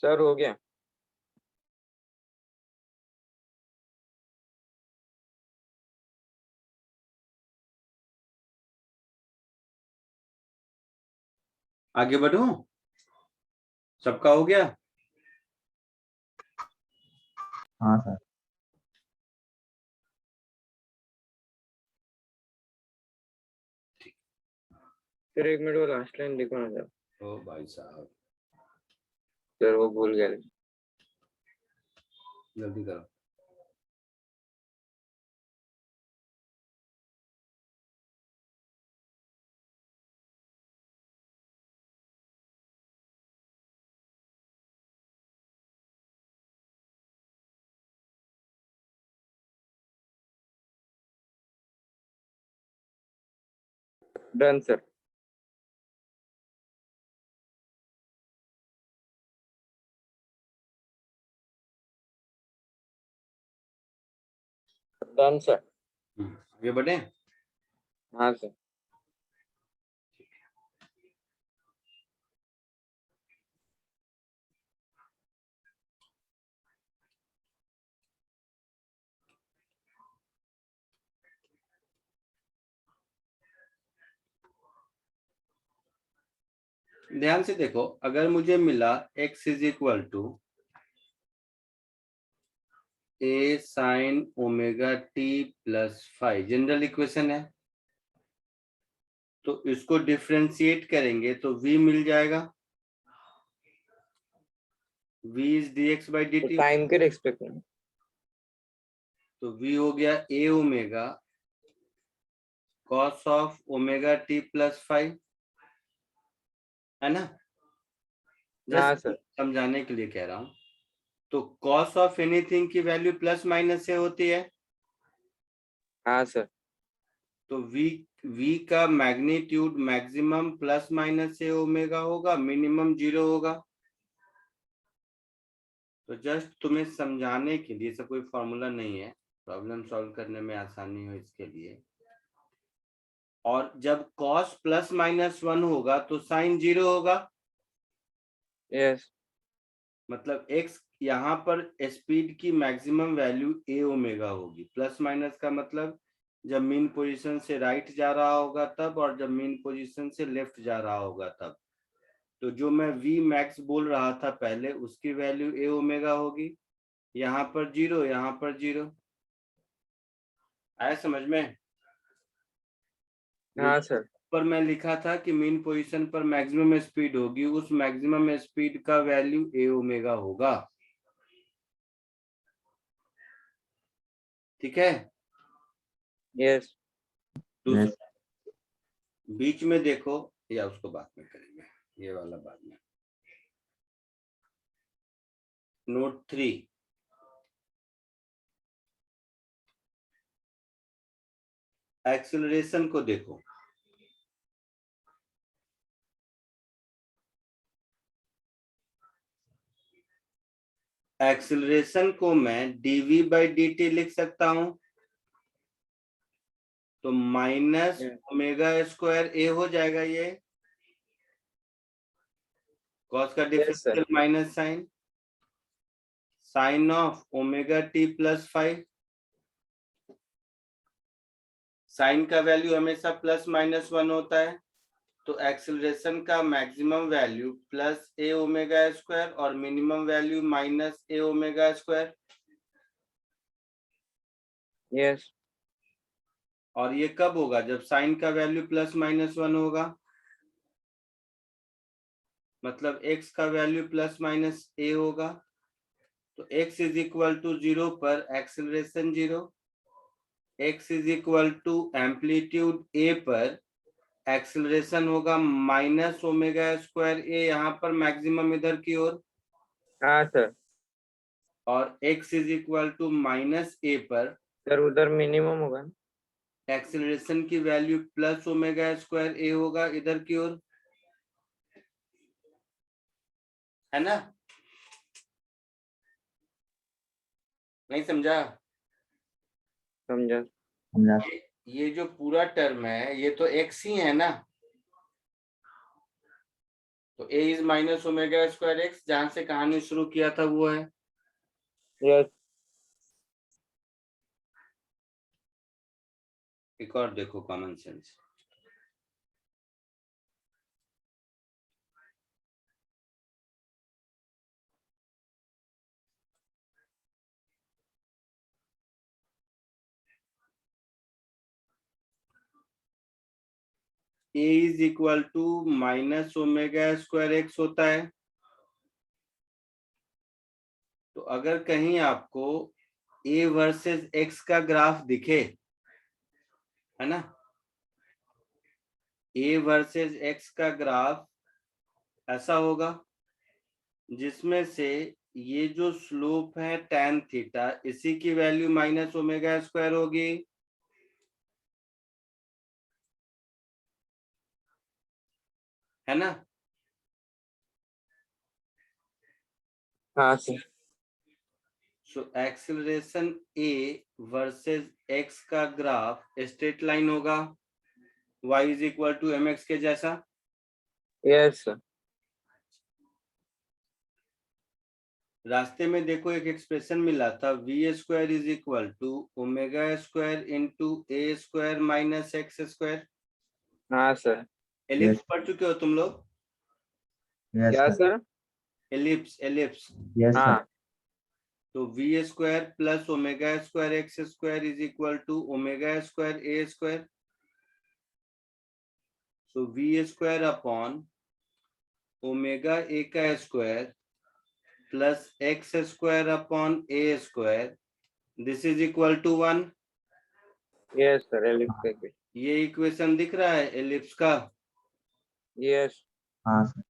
सर हो गया। आगे बढ़ूं? सबका हो गया? हाँ सर। फिर 1 मिनट वो लास्ट लाइन लिखो ना सर। ओ भाई साहब, सर वो भूल गया। जल्दी करो। Done sir. Done sir. आगे बढ़े? हाँ सर। ध्यान से देखो, अगर मुझे मिला x is equal to a sin omega t plus five, general equation है, तो इसको डिफरेंशिएट करेंगे तो v मिल जाएगा, v इज dx बाई तो dt। टाइम के रिस्पेक्ट में। तो v हो गया a omega cos of omega t plus five, है ना? हाँ जस्ट सर। समझाने के लिए कह रहा हूं। तो cos ऑफ एनीथिंग की वैल्यू प्लस माइनस से होती है, हाँ सर। तो v का मैग्नीट्यूड मैक्सिमम प्लस माइनस से ओमेगा होगा, मिनिमम 0 होगा। तो जस्ट तुम्हें समझाने के लिए, सब कोई फॉर्मूला नहीं है, प्रॉब्लम सॉल्व करने में आसानी हो इसके लिए। और जब cos प्लस माइनस 1 होगा तो साइन 0 होगा, यस। मतलब x यहाँ पर स्पीड की मैक्सिमम वैल्यू a ओमेगा होगी। प्लस माइनस का मतलब जब मीन पोजीशन से राइट जा रहा होगा तब, और जब मीन पोजीशन से लेफ्ट जा रहा होगा तब। तो जो मैं v मैक्स बोल रहा था पहले, उसकी वैल्यू a ओमेगा होगी। यहाँ पर 0, यहाँ पर 0। आया समझ में? हाँ सर। पर मैं लिखा था कि मीन पोजीशन पर मैक्सिमम स्पीड होगी, उस मैक्सिमम स्पीड का वैल्यू a ओमेगा होगा। ठीक है? यस। यस। बीच में देखो, या उसको बाद में करेंगे, ये वाला बाद में। नोट 3, एक्सेलरेशन को देखो। एक्सेलरेशन को मैं dv बाई dt लिख सकता हूं, तो माइनस ओमेगा स्क्वायर a हो जाएगा। ये कॉस का differential minus sine, sine of omega t plus five. Sine का वैल्यू हमेशा प्लस माइनस 1 होता है, तो एक्सेलरेशन का maximum value plus a omega square और minimum value minus a omega square. Yes. और ये कब होगा? जब साइन का वैल्यू प्लस माइनस 1 होगा, मतलब x का वैल्यू प्लस माइनस a होगा। तो x इज इक्वल टू 0 पर acceleration 0, x is equal to amplitude a पर एक्सेलरेशन होगा माइनस ओमेगा स्क्वायर a, यहाँ पर मैक्सिमम इधर की ओर, हाँ सर। और x is equal to minus a पर सर उधर मिनिमम होगा ना? एक्सेलरेशन की value plus omega square a होगा इधर की ओर, है ना? नहीं समझा? समझा। समझा। ये जो पूरा टर्म है ये तो x ही है ना, तो a is minus omega square x, जहां से कहानी शुरू किया था वो है। यस एक और देखो common sense, a is equal to minus omega square x होता है। तो अगर कहीं आपको a वर्सेस x का ग्राफ दिखे, है ना, a वर्सेस x का ग्राफ ऐसा होगा जिसमें से ये जो स्लोप है tan थीटा, इसी की वैल्यू माइनस ओमेगा स्क्वायर होगी, है ना। हाँ sir so acceleration a versus x का ग्राफ स्ट्रेट लाइन होगा, y is equal to mx के जैसा। यस सर रास्ते में देखो एक एक्सप्रेशन मिला था, V square is equal to omega square into A square minus x square. हाँ सर एलिप्स Yes. पढ़ चुके हो तुम लोग? Yes, क्या sir. Sir ellipse ellipse. Yes, sir. हाँ तो V square plus omega square X square is equal to omega square A square. So V square upon omega A का square plus X square upon A square, this is equal to 1। Yes sir ellipse ये equation दिख रहा है ellipse का। Yes हाँ sir.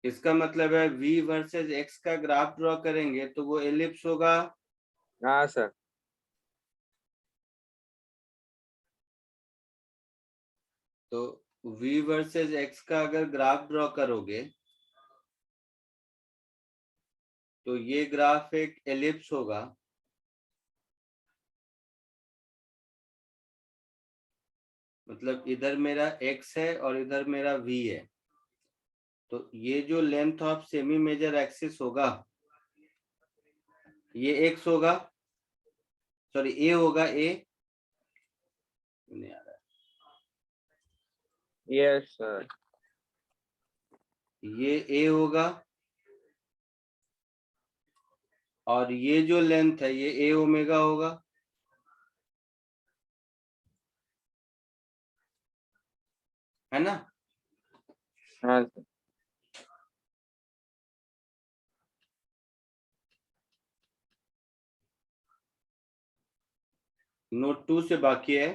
इसका मतलब है v वर्सेस x का ग्राफ ड्रॉ करेंगे तो वो एलिप्स होगा। हाँ सर तो v वर्सेस x का अगर ग्राफ ड्रॉ करोगे तो ये ग्राफ एक एलिप्स होगा। मतलब इधर मेरा x है और इधर मेरा v है, तो ये जो length of semi major axis होगा ये x होगा, सॉरी a होगा, a नहीं आ रहा, यस सर ये a होगा और ये जो लेंथ है ये a ओमेगा होगा, है ना। हाँ सर नोट 2 से बाकी है,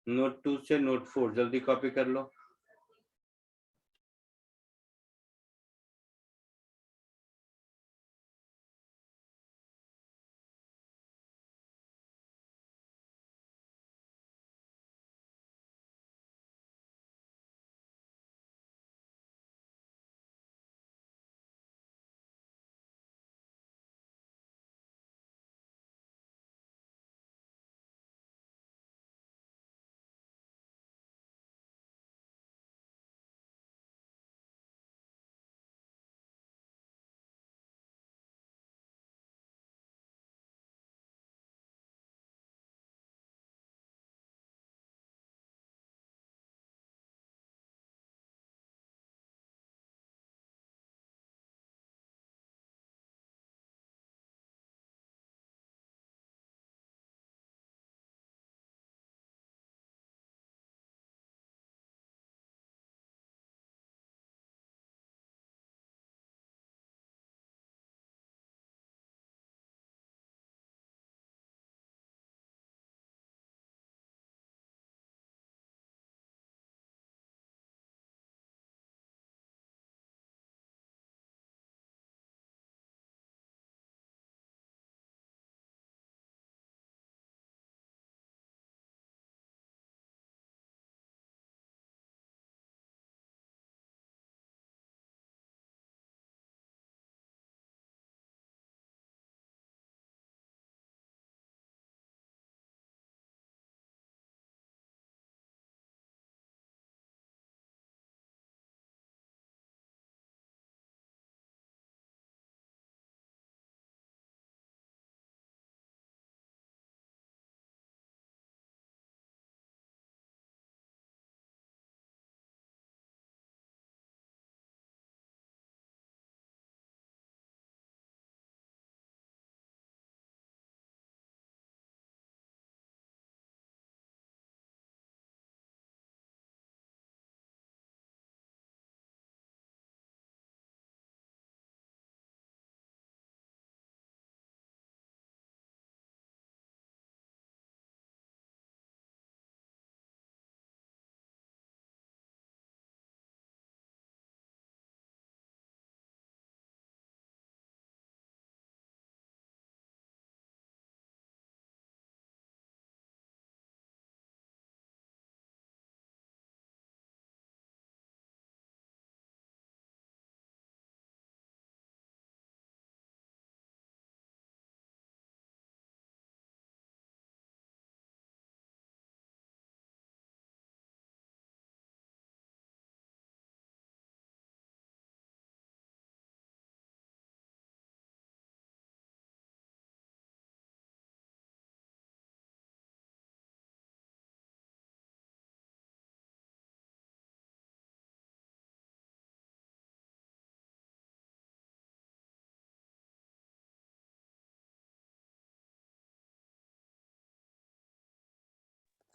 नोट 2 से नोट 4 जल्दी कॉपी कर लो।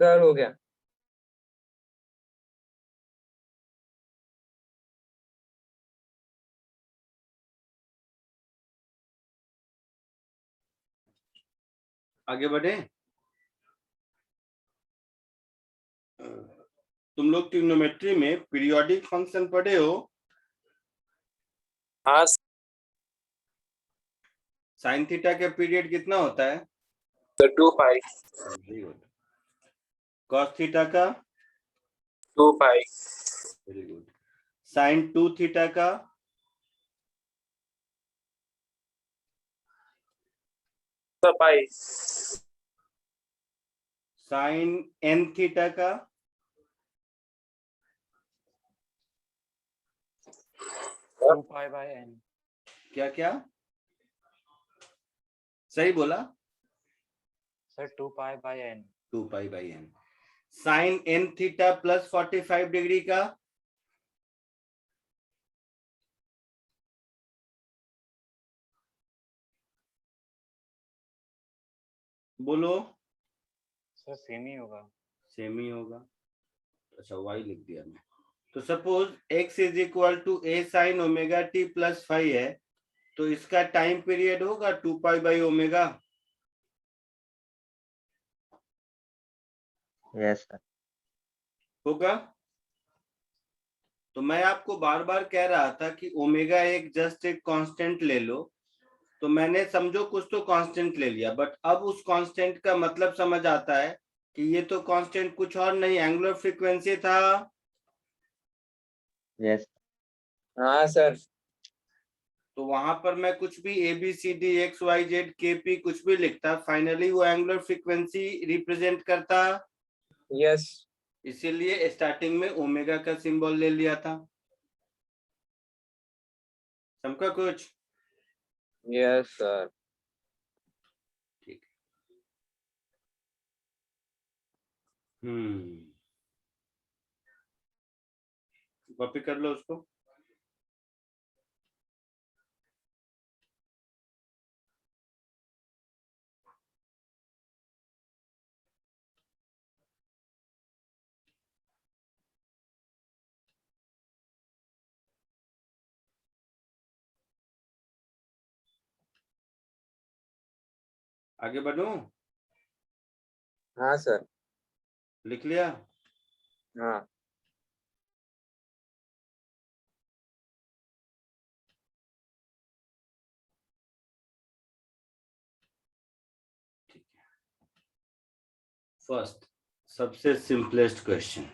सर हो गया। आगे बढ़े। तुम लोग ट्रिग्नोमेट्री में पीरियोडिक फंक्शन पढ़े हो? हाँ साइन थीटा का पीरियड कितना होता है? Sir 2 pi. Very good. Cos theta का? 2 pi. Very good. Sine 2 theta का? 6 पाई। साइन n थीटा का? 2 पाई/n। क्या क्या सही बोला? Sir 2 pi. 2 pi by n। Sine n theta plus 45 degree का? बोलो। सर सेम ही होगा। सेम ही होगा। अच्छा y लिख दिया मैं। तो suppose x is equal to a sine omega t plus 5 है, तो इसका टाइम पीरियड होगा 2 pi by omega. Yes sir. होगा। तो मैं आपको बार बार कह रहा था कि ओमेगा एक जस्ट एक कांस्टेंट ले लो, तो मैंने समझो कुछ तो कांस्टेंट ले लिया, बट अब उस कांस्टेंट का मतलब समझ आता है कि ये तो कांस्टेंट कुछ और नहीं एंगुलर फ्रीक्वेंसी था। यस। हाँ सर। तो वहां पर मैं कुछ भी A B C D X Y Z K P कुछ भी लिखता, फाइनली वो एंगुलर फ्रीक्वेंसी रिप्रेजेंट करता। यस। इसीलिए स्टार्टिंग में ओमेगा का सिंबल ले लिया था। समझा कुछ? Yes sir. ठीक। हम्म, कॉपी कर लो उसको। आगे बढ़ूं? हाँ सर। लिख लिया? हाँ। ठीक है। फर्स्ट सबसे सिंपलेस्ट क्वेश्चन।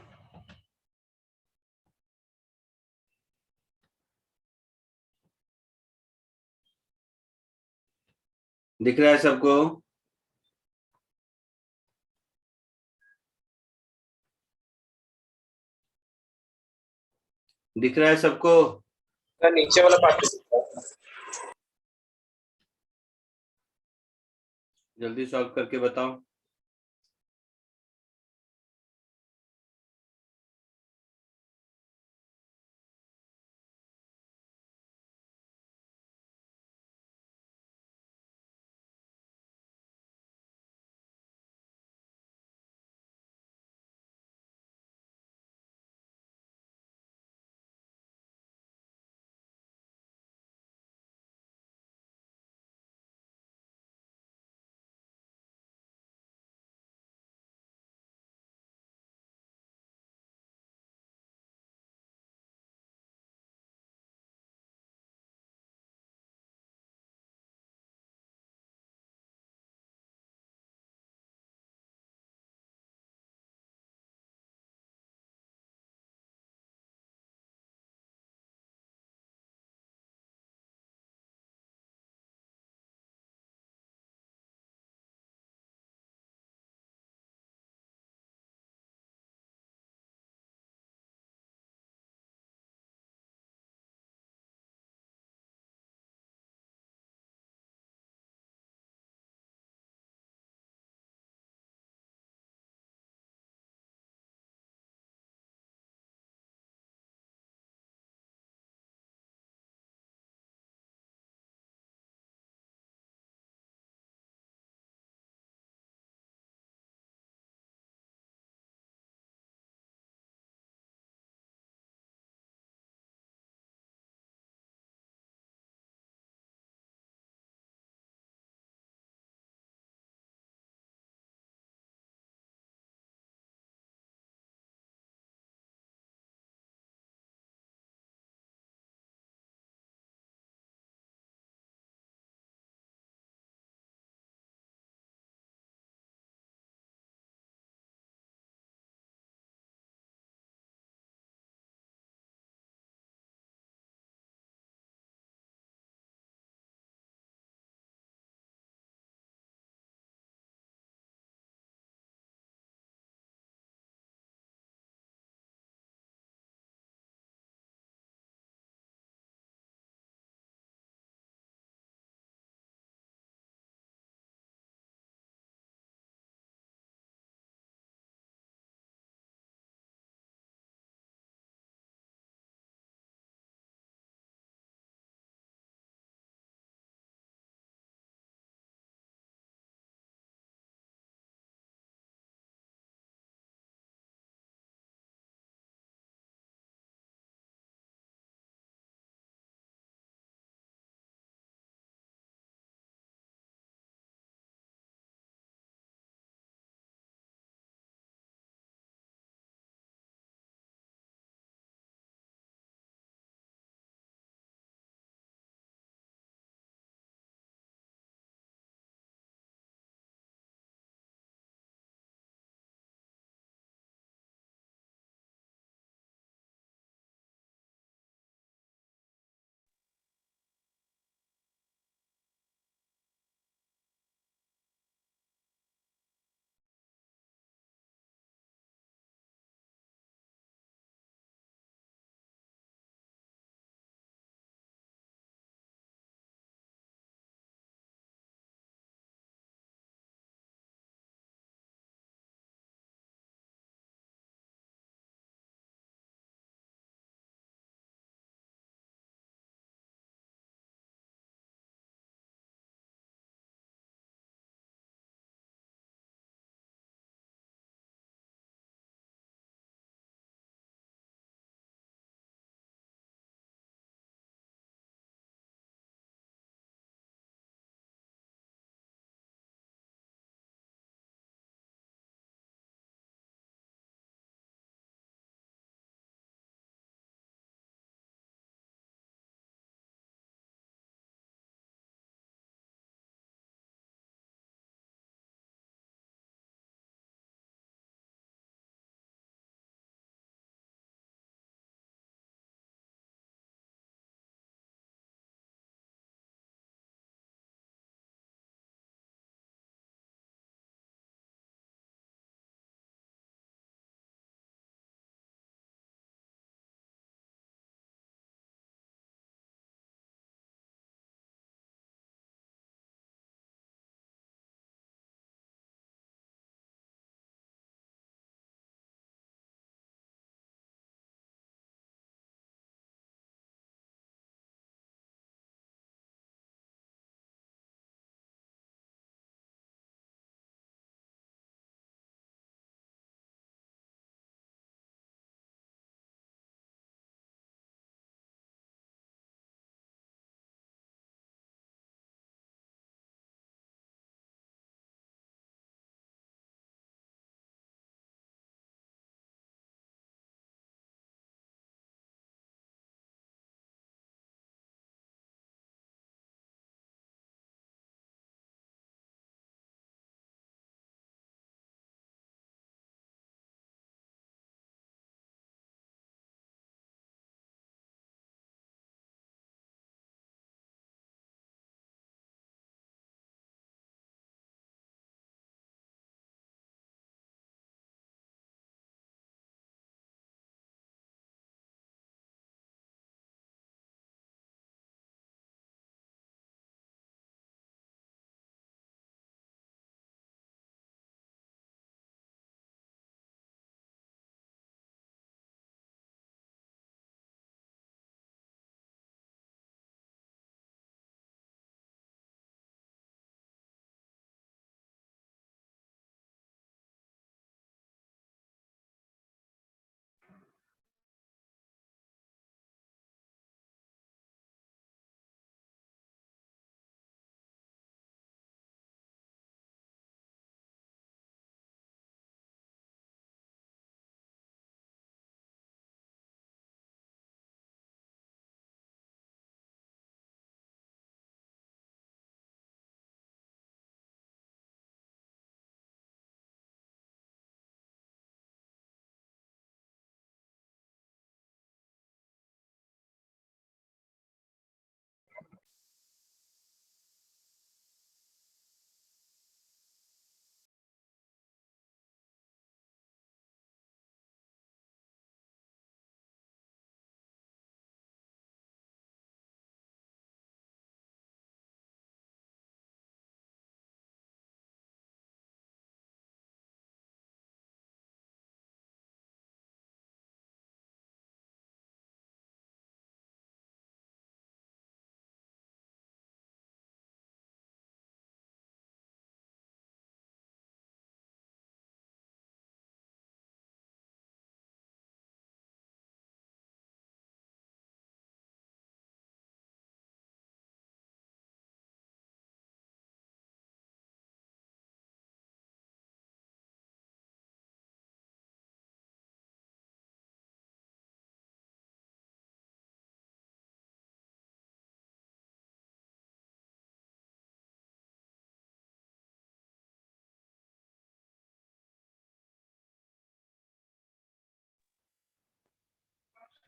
दिख रहा है सबको? दिख रहा है सबको? सर नीचे वाला पार्ट। जल्दी सॉल्व करके बताओ।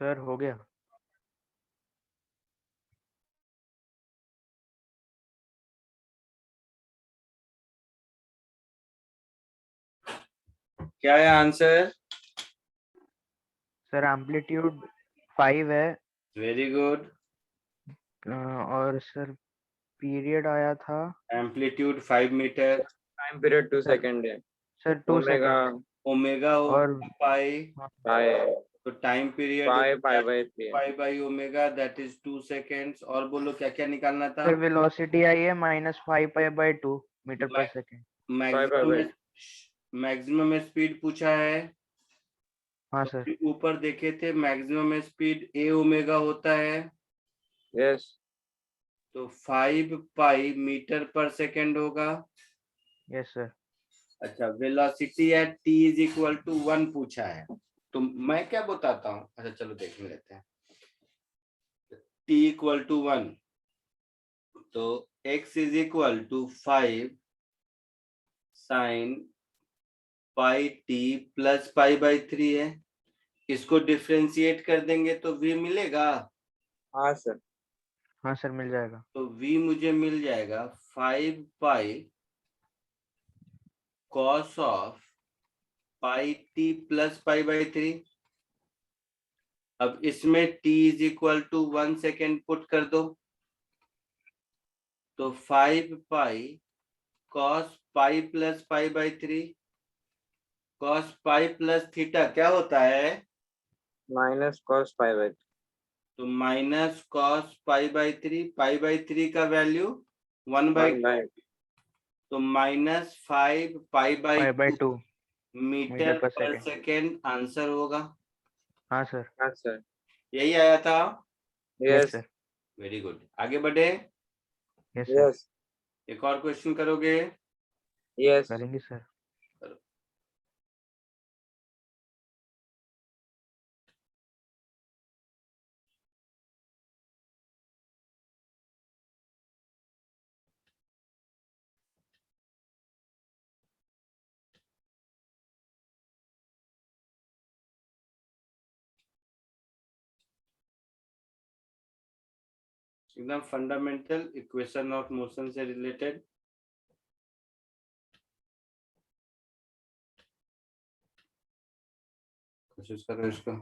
सर हो गया। क्या है आंसर? सर एम्पलीट्यूड 5 है। Very good. और सर पीरियड आया था amplitude 5 metre. Time period 2 sir second है। 2 ओमेगा सेकेंड ओमेगा और पाई, पाई तो time period pi pi by 3 है। Pi by omega that is 2 seconds. और बोलो क्या क्या निकालना था? सर वेलोसिटी आई है -5 पाई/2 metre per second. Pi pi by maximum speed पूछा है। हाँ तो सर। अभी ऊपर देखे थे मैक्सिमम स्पीड ए ओमेगा होता है, यस तो 5 पाई मीटर पर सेकेंड होगा। Yes sir. अच्छा, velocity at T is equal to 1 पूछा है, तो मैं क्या बताता हूँ? अच्छा चलो देख लेते हैं। टी इक्वल टू 1, तो x is equal to 5 sine pi t plus pi by 3 है। इसको डिफ्रेंशिएट कर देंगे तो v मिलेगा। हाँ सर। हाँ सर मिल जाएगा। तो v मुझे मिल जाएगा 5 pi cos of pi t plus pi by 3। अब इसमें t is equal to 1 second put कर दो, तो 5 pi cos pi plus pi by 3। Cos pi plus theta क्या होता है? माइनस कॉस पाई बाई तो minus cos pi by 3, pi by 3 का वैल्यू 1 बाई 1 बाई तो -5 पाई बाई 5/2 मीटर मीटर पर पर सेकेंड। सेकेंड आंसर होगा। हाँ सर। हाँ सर। यही आया था। Yes yes sir. Very good, आगे बढ़े। Yes sir. यस एक और क्वेश्चन करोगे? यस करेंगे सर। एकदम फंडामेंटल इक्वेशन ऑफ मोशन से रिलेटेड। कोशिश करो इसको।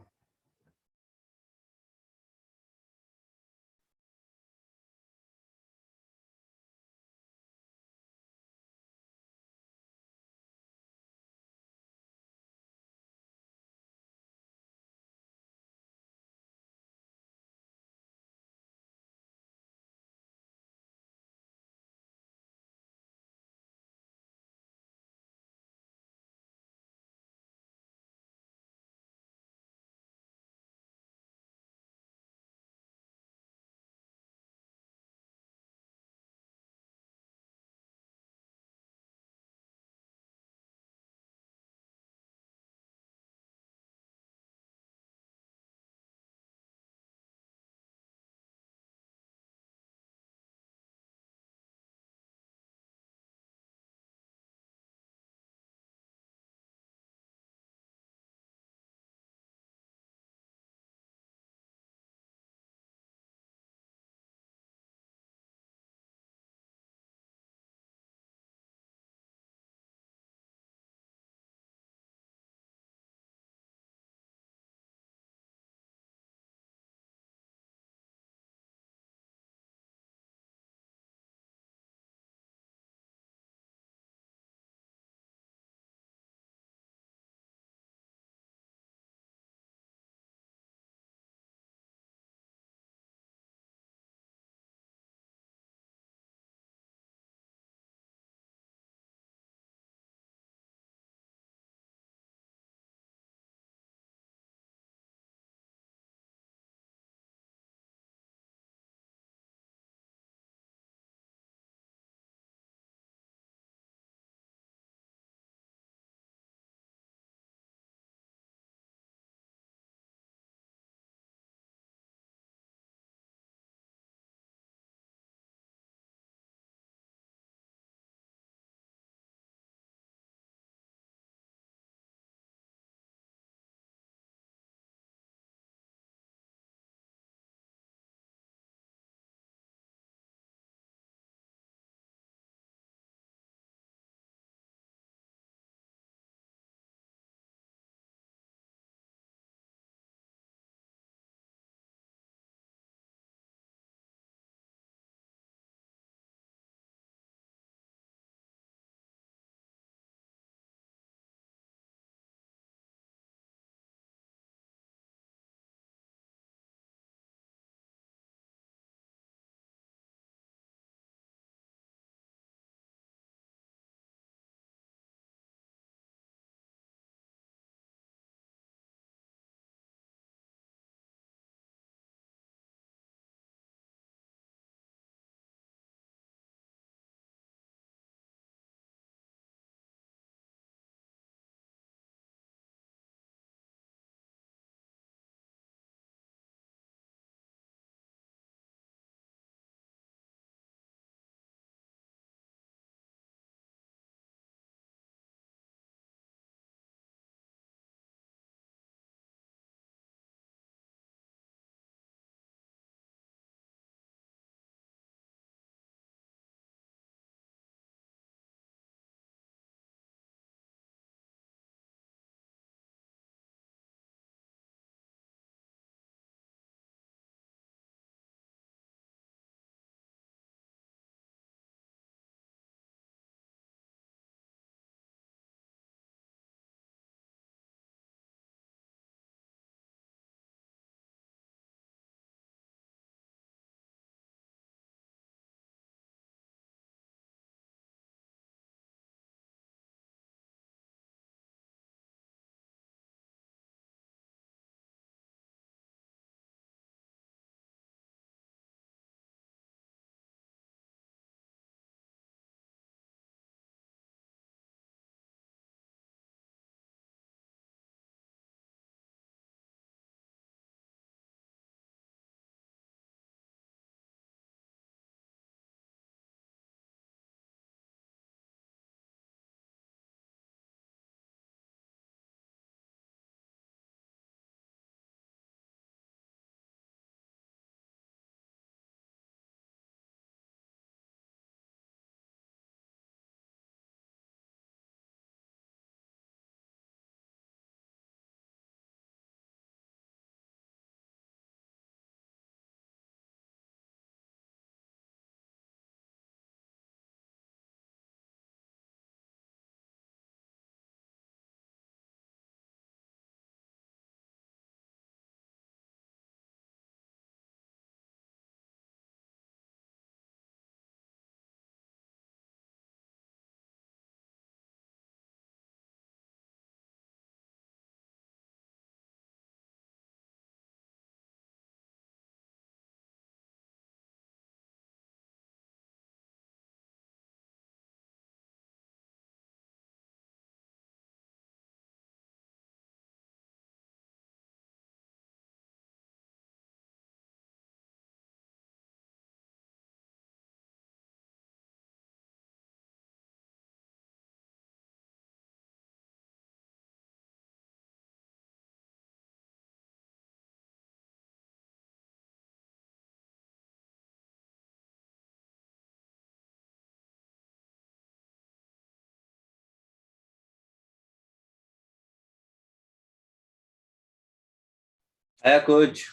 आया कुछ?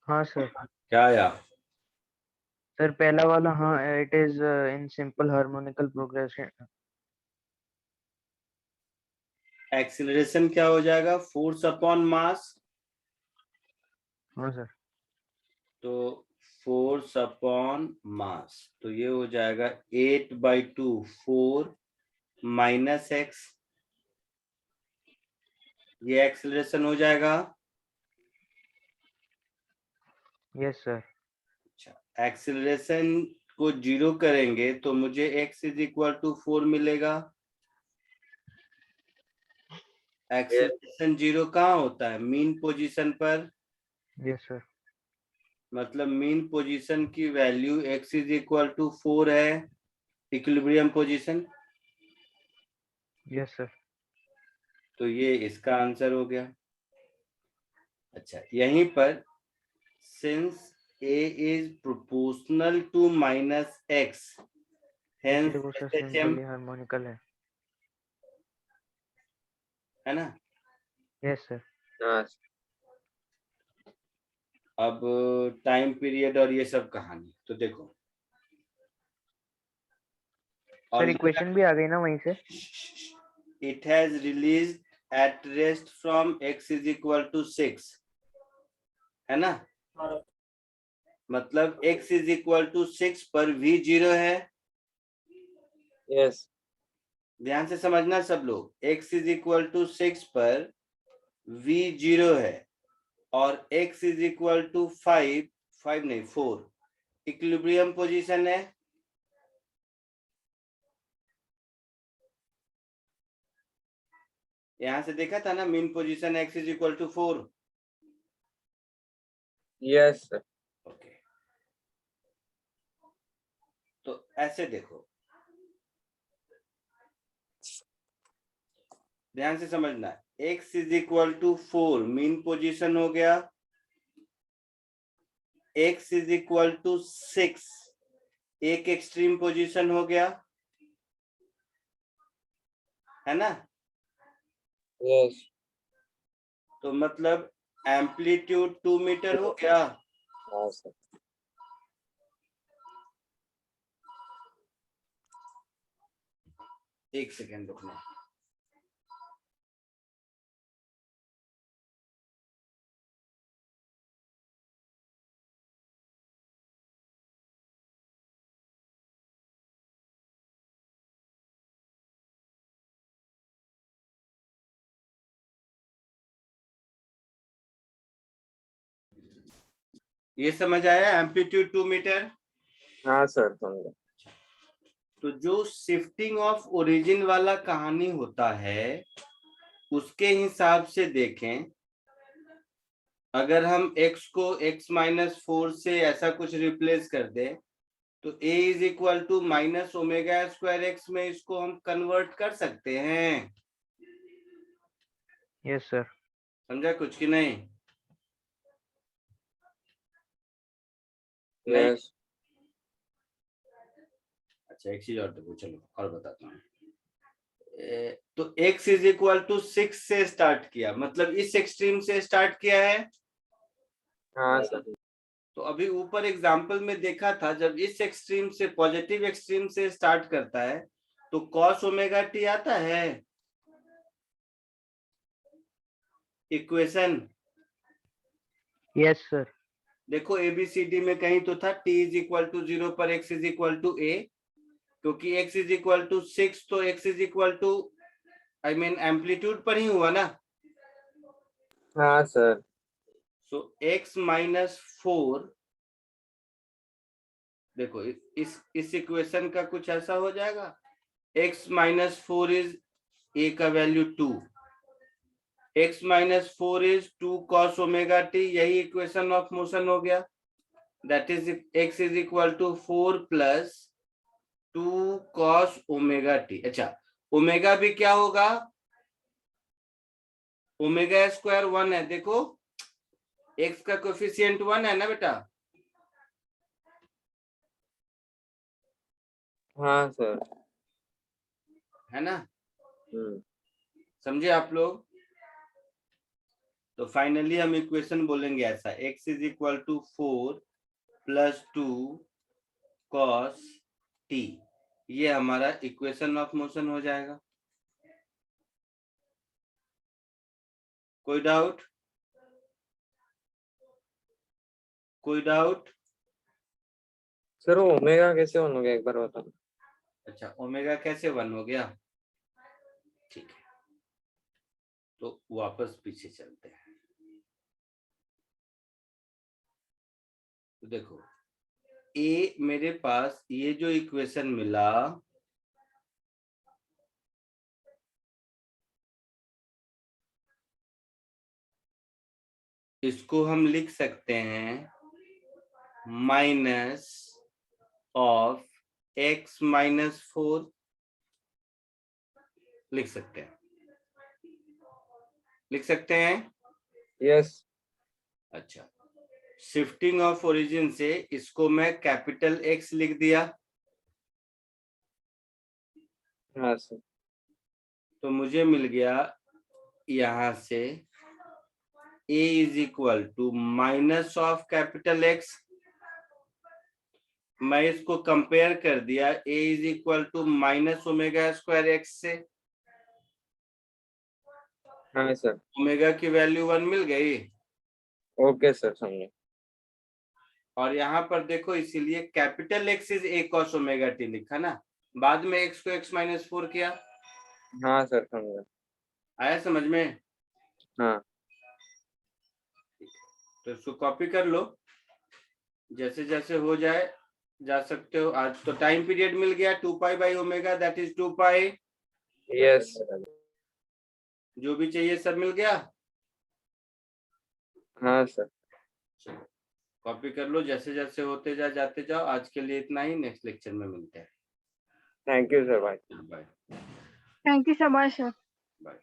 हाँ सर। क्या आया? सर पहला वाला, हाँ, it is in simple harmonical progression. Acceleration क्या हो जाएगा? Force upon mass. हाँ सर। तो फोर्स अपॉन मास, तो ये हो जाएगा 8/2 4 माइनस एक्स, ये एक्सीलरेशन हो जाएगा। Yes sir. अच्छा, एक्सीलरेशन को 0 करेंगे तो मुझे x इज इक्वल टू 4 मिलेगा। एक्सीलरेशन 0 कहाँ होता है? मीन पोजीशन पर। यस सर। मतलब मीन पोजीशन की value x is equal to 4 है, इक्विलिब्रियम पोजीशन। Yes sir. तो ये इसका आंसर हो गया। अच्छा, यहीं पर since a is proportional to minus x, hence इसलिए वो सर SHM, सिंपली हार्मोनिकल है। है ना? Yes sir. हाँ अब टाइम पीरियड और ये सब कहानी तो देखो, सर और इक्वेशन भी आ गई ना वहीं से? it has released at rest from x is equal to 6, है ना? मतलब x is equal to 6 पर v 0 है। यस ध्यान से समझना सब लोग, x is equal to 6 पर v 0 है और x is equal to 5 नहीं 4 इक्विलिब्रियम पोजीशन है। यहां से देखा था ना, mean position x is equal to 4। Yes okay, तो ऐसे देखो, ध्यान से समझना, x is equal to 4 mean position हो गया, x इज इक्वल टू 6 एक एक्सट्रीम पोजीशन हो गया, है ना? यस तो मतलब एम्पलीट्यूड 2 मीटर हो गया। हाँ सर एक सेकेंड रुकना। ये समझ आया एम्पलीट्यूड 2 मीटर? हाँ सर समझा। तो जो शिफ्टिंग ऑफ ओरिजिन वाला कहानी होता है उसके हिसाब से देखें, अगर हम x को x-4 से ऐसा कुछ रिप्लेस कर दे तो a is equal to minus omega square x में इसको हम कन्वर्ट कर सकते हैं। Yes sir. समझा कुछ कि नहीं? नहीं? यस अच्छा, एक चीज और देखो, चलो और बताता हूँ। तो x इज इक्वल टू 6 से स्टार्ट किया, मतलब इस एक्सट्रीम से स्टार्ट किया है। हाँ सर तो अभी ऊपर एग्जाम्पल में देखा था, जब इस एक्सट्रीम से पॉजिटिव एक्सट्रीम से स्टार्ट करता है तो cos ओमेगा t आता है इक्वेशन। Yes sir. देखो ABCD में कहीं तो था t इज इक्वल टू 0 पर x is equal to a, क्योंकि x इज इक्वल टू 6 तो x is equal to I mean amplitude पर ही हुआ ना। हाँ सर सो x माइनस 4, देखो इस इक्वेशन का कुछ ऐसा हो जाएगा, x माइनस 4 इज a का value 2, x minus 4 is 2 cos omega t, यही इक्वेशन ऑफ मोशन हो गया। That is x is equal to 4 plus 2 cos omega t। अच्छा, ओमेगा भी क्या होगा? ओमेगा स्क्वायर 1 है, देखो x का कोफिशिएंट 1 है ना बेटा। हाँ सर है ना? हम्म समझे आप लोग? तो फाइनली हम इक्वेशन बोलेंगे ऐसा, x is equal to 4 plus 2 cos t, ये हमारा इक्वेशन ऑफ मोशन हो जाएगा। कोई डाउट? कोई डाउट? सर वो ओमेगा कैसे वन हो गया एक बार बताओ। अच्छा, ओमेगा कैसे 1 हो गया? ठीक है, तो वापस पीछे चलते हैं। तो देखो ए मेरे पास ये जो इक्वेशन मिला, इसको हम लिख सकते हैं माइनस ऑफ x माइनस 4, लिख सकते हैं, लिख सकते हैं। यस। अच्छा, शिफ्टिंग ऑफ ओरिजिन से इसको मैं कैपिटल X लिख दिया, हाँ सर। तो मुझे मिल गया यहां से a is equal to minus of capital X। मैं इसको कंपेयर कर दिया, a is equal to minus omega square x से। हाँ सर। ओमेगा की वैल्यू 1 मिल गई। ओके सर, समझे। और यहाँ पर देखो, इसीलिए capital X is a cos omega t लिखा ना, बाद में x को x माइनस 4 किया। हाँ सर, समझे। आया समझ में? हाँ। तो इसको कॉपी कर लो, जैसे जैसे हो जाए जा सकते हो। आज तो टाइम पीरियड मिल गया 2 pi by omega, that is 2 pi. Yes. जो भी चाहिए सब मिल गया। हाँ सर। कॉपी कर लो, जैसे जैसे होते जाते जाओ। आज के लिए इतना ही, नेक्स्ट लेक्चर में मिलते हैं। Thank you sir, bye. Bye thank you so much, sir. Bye.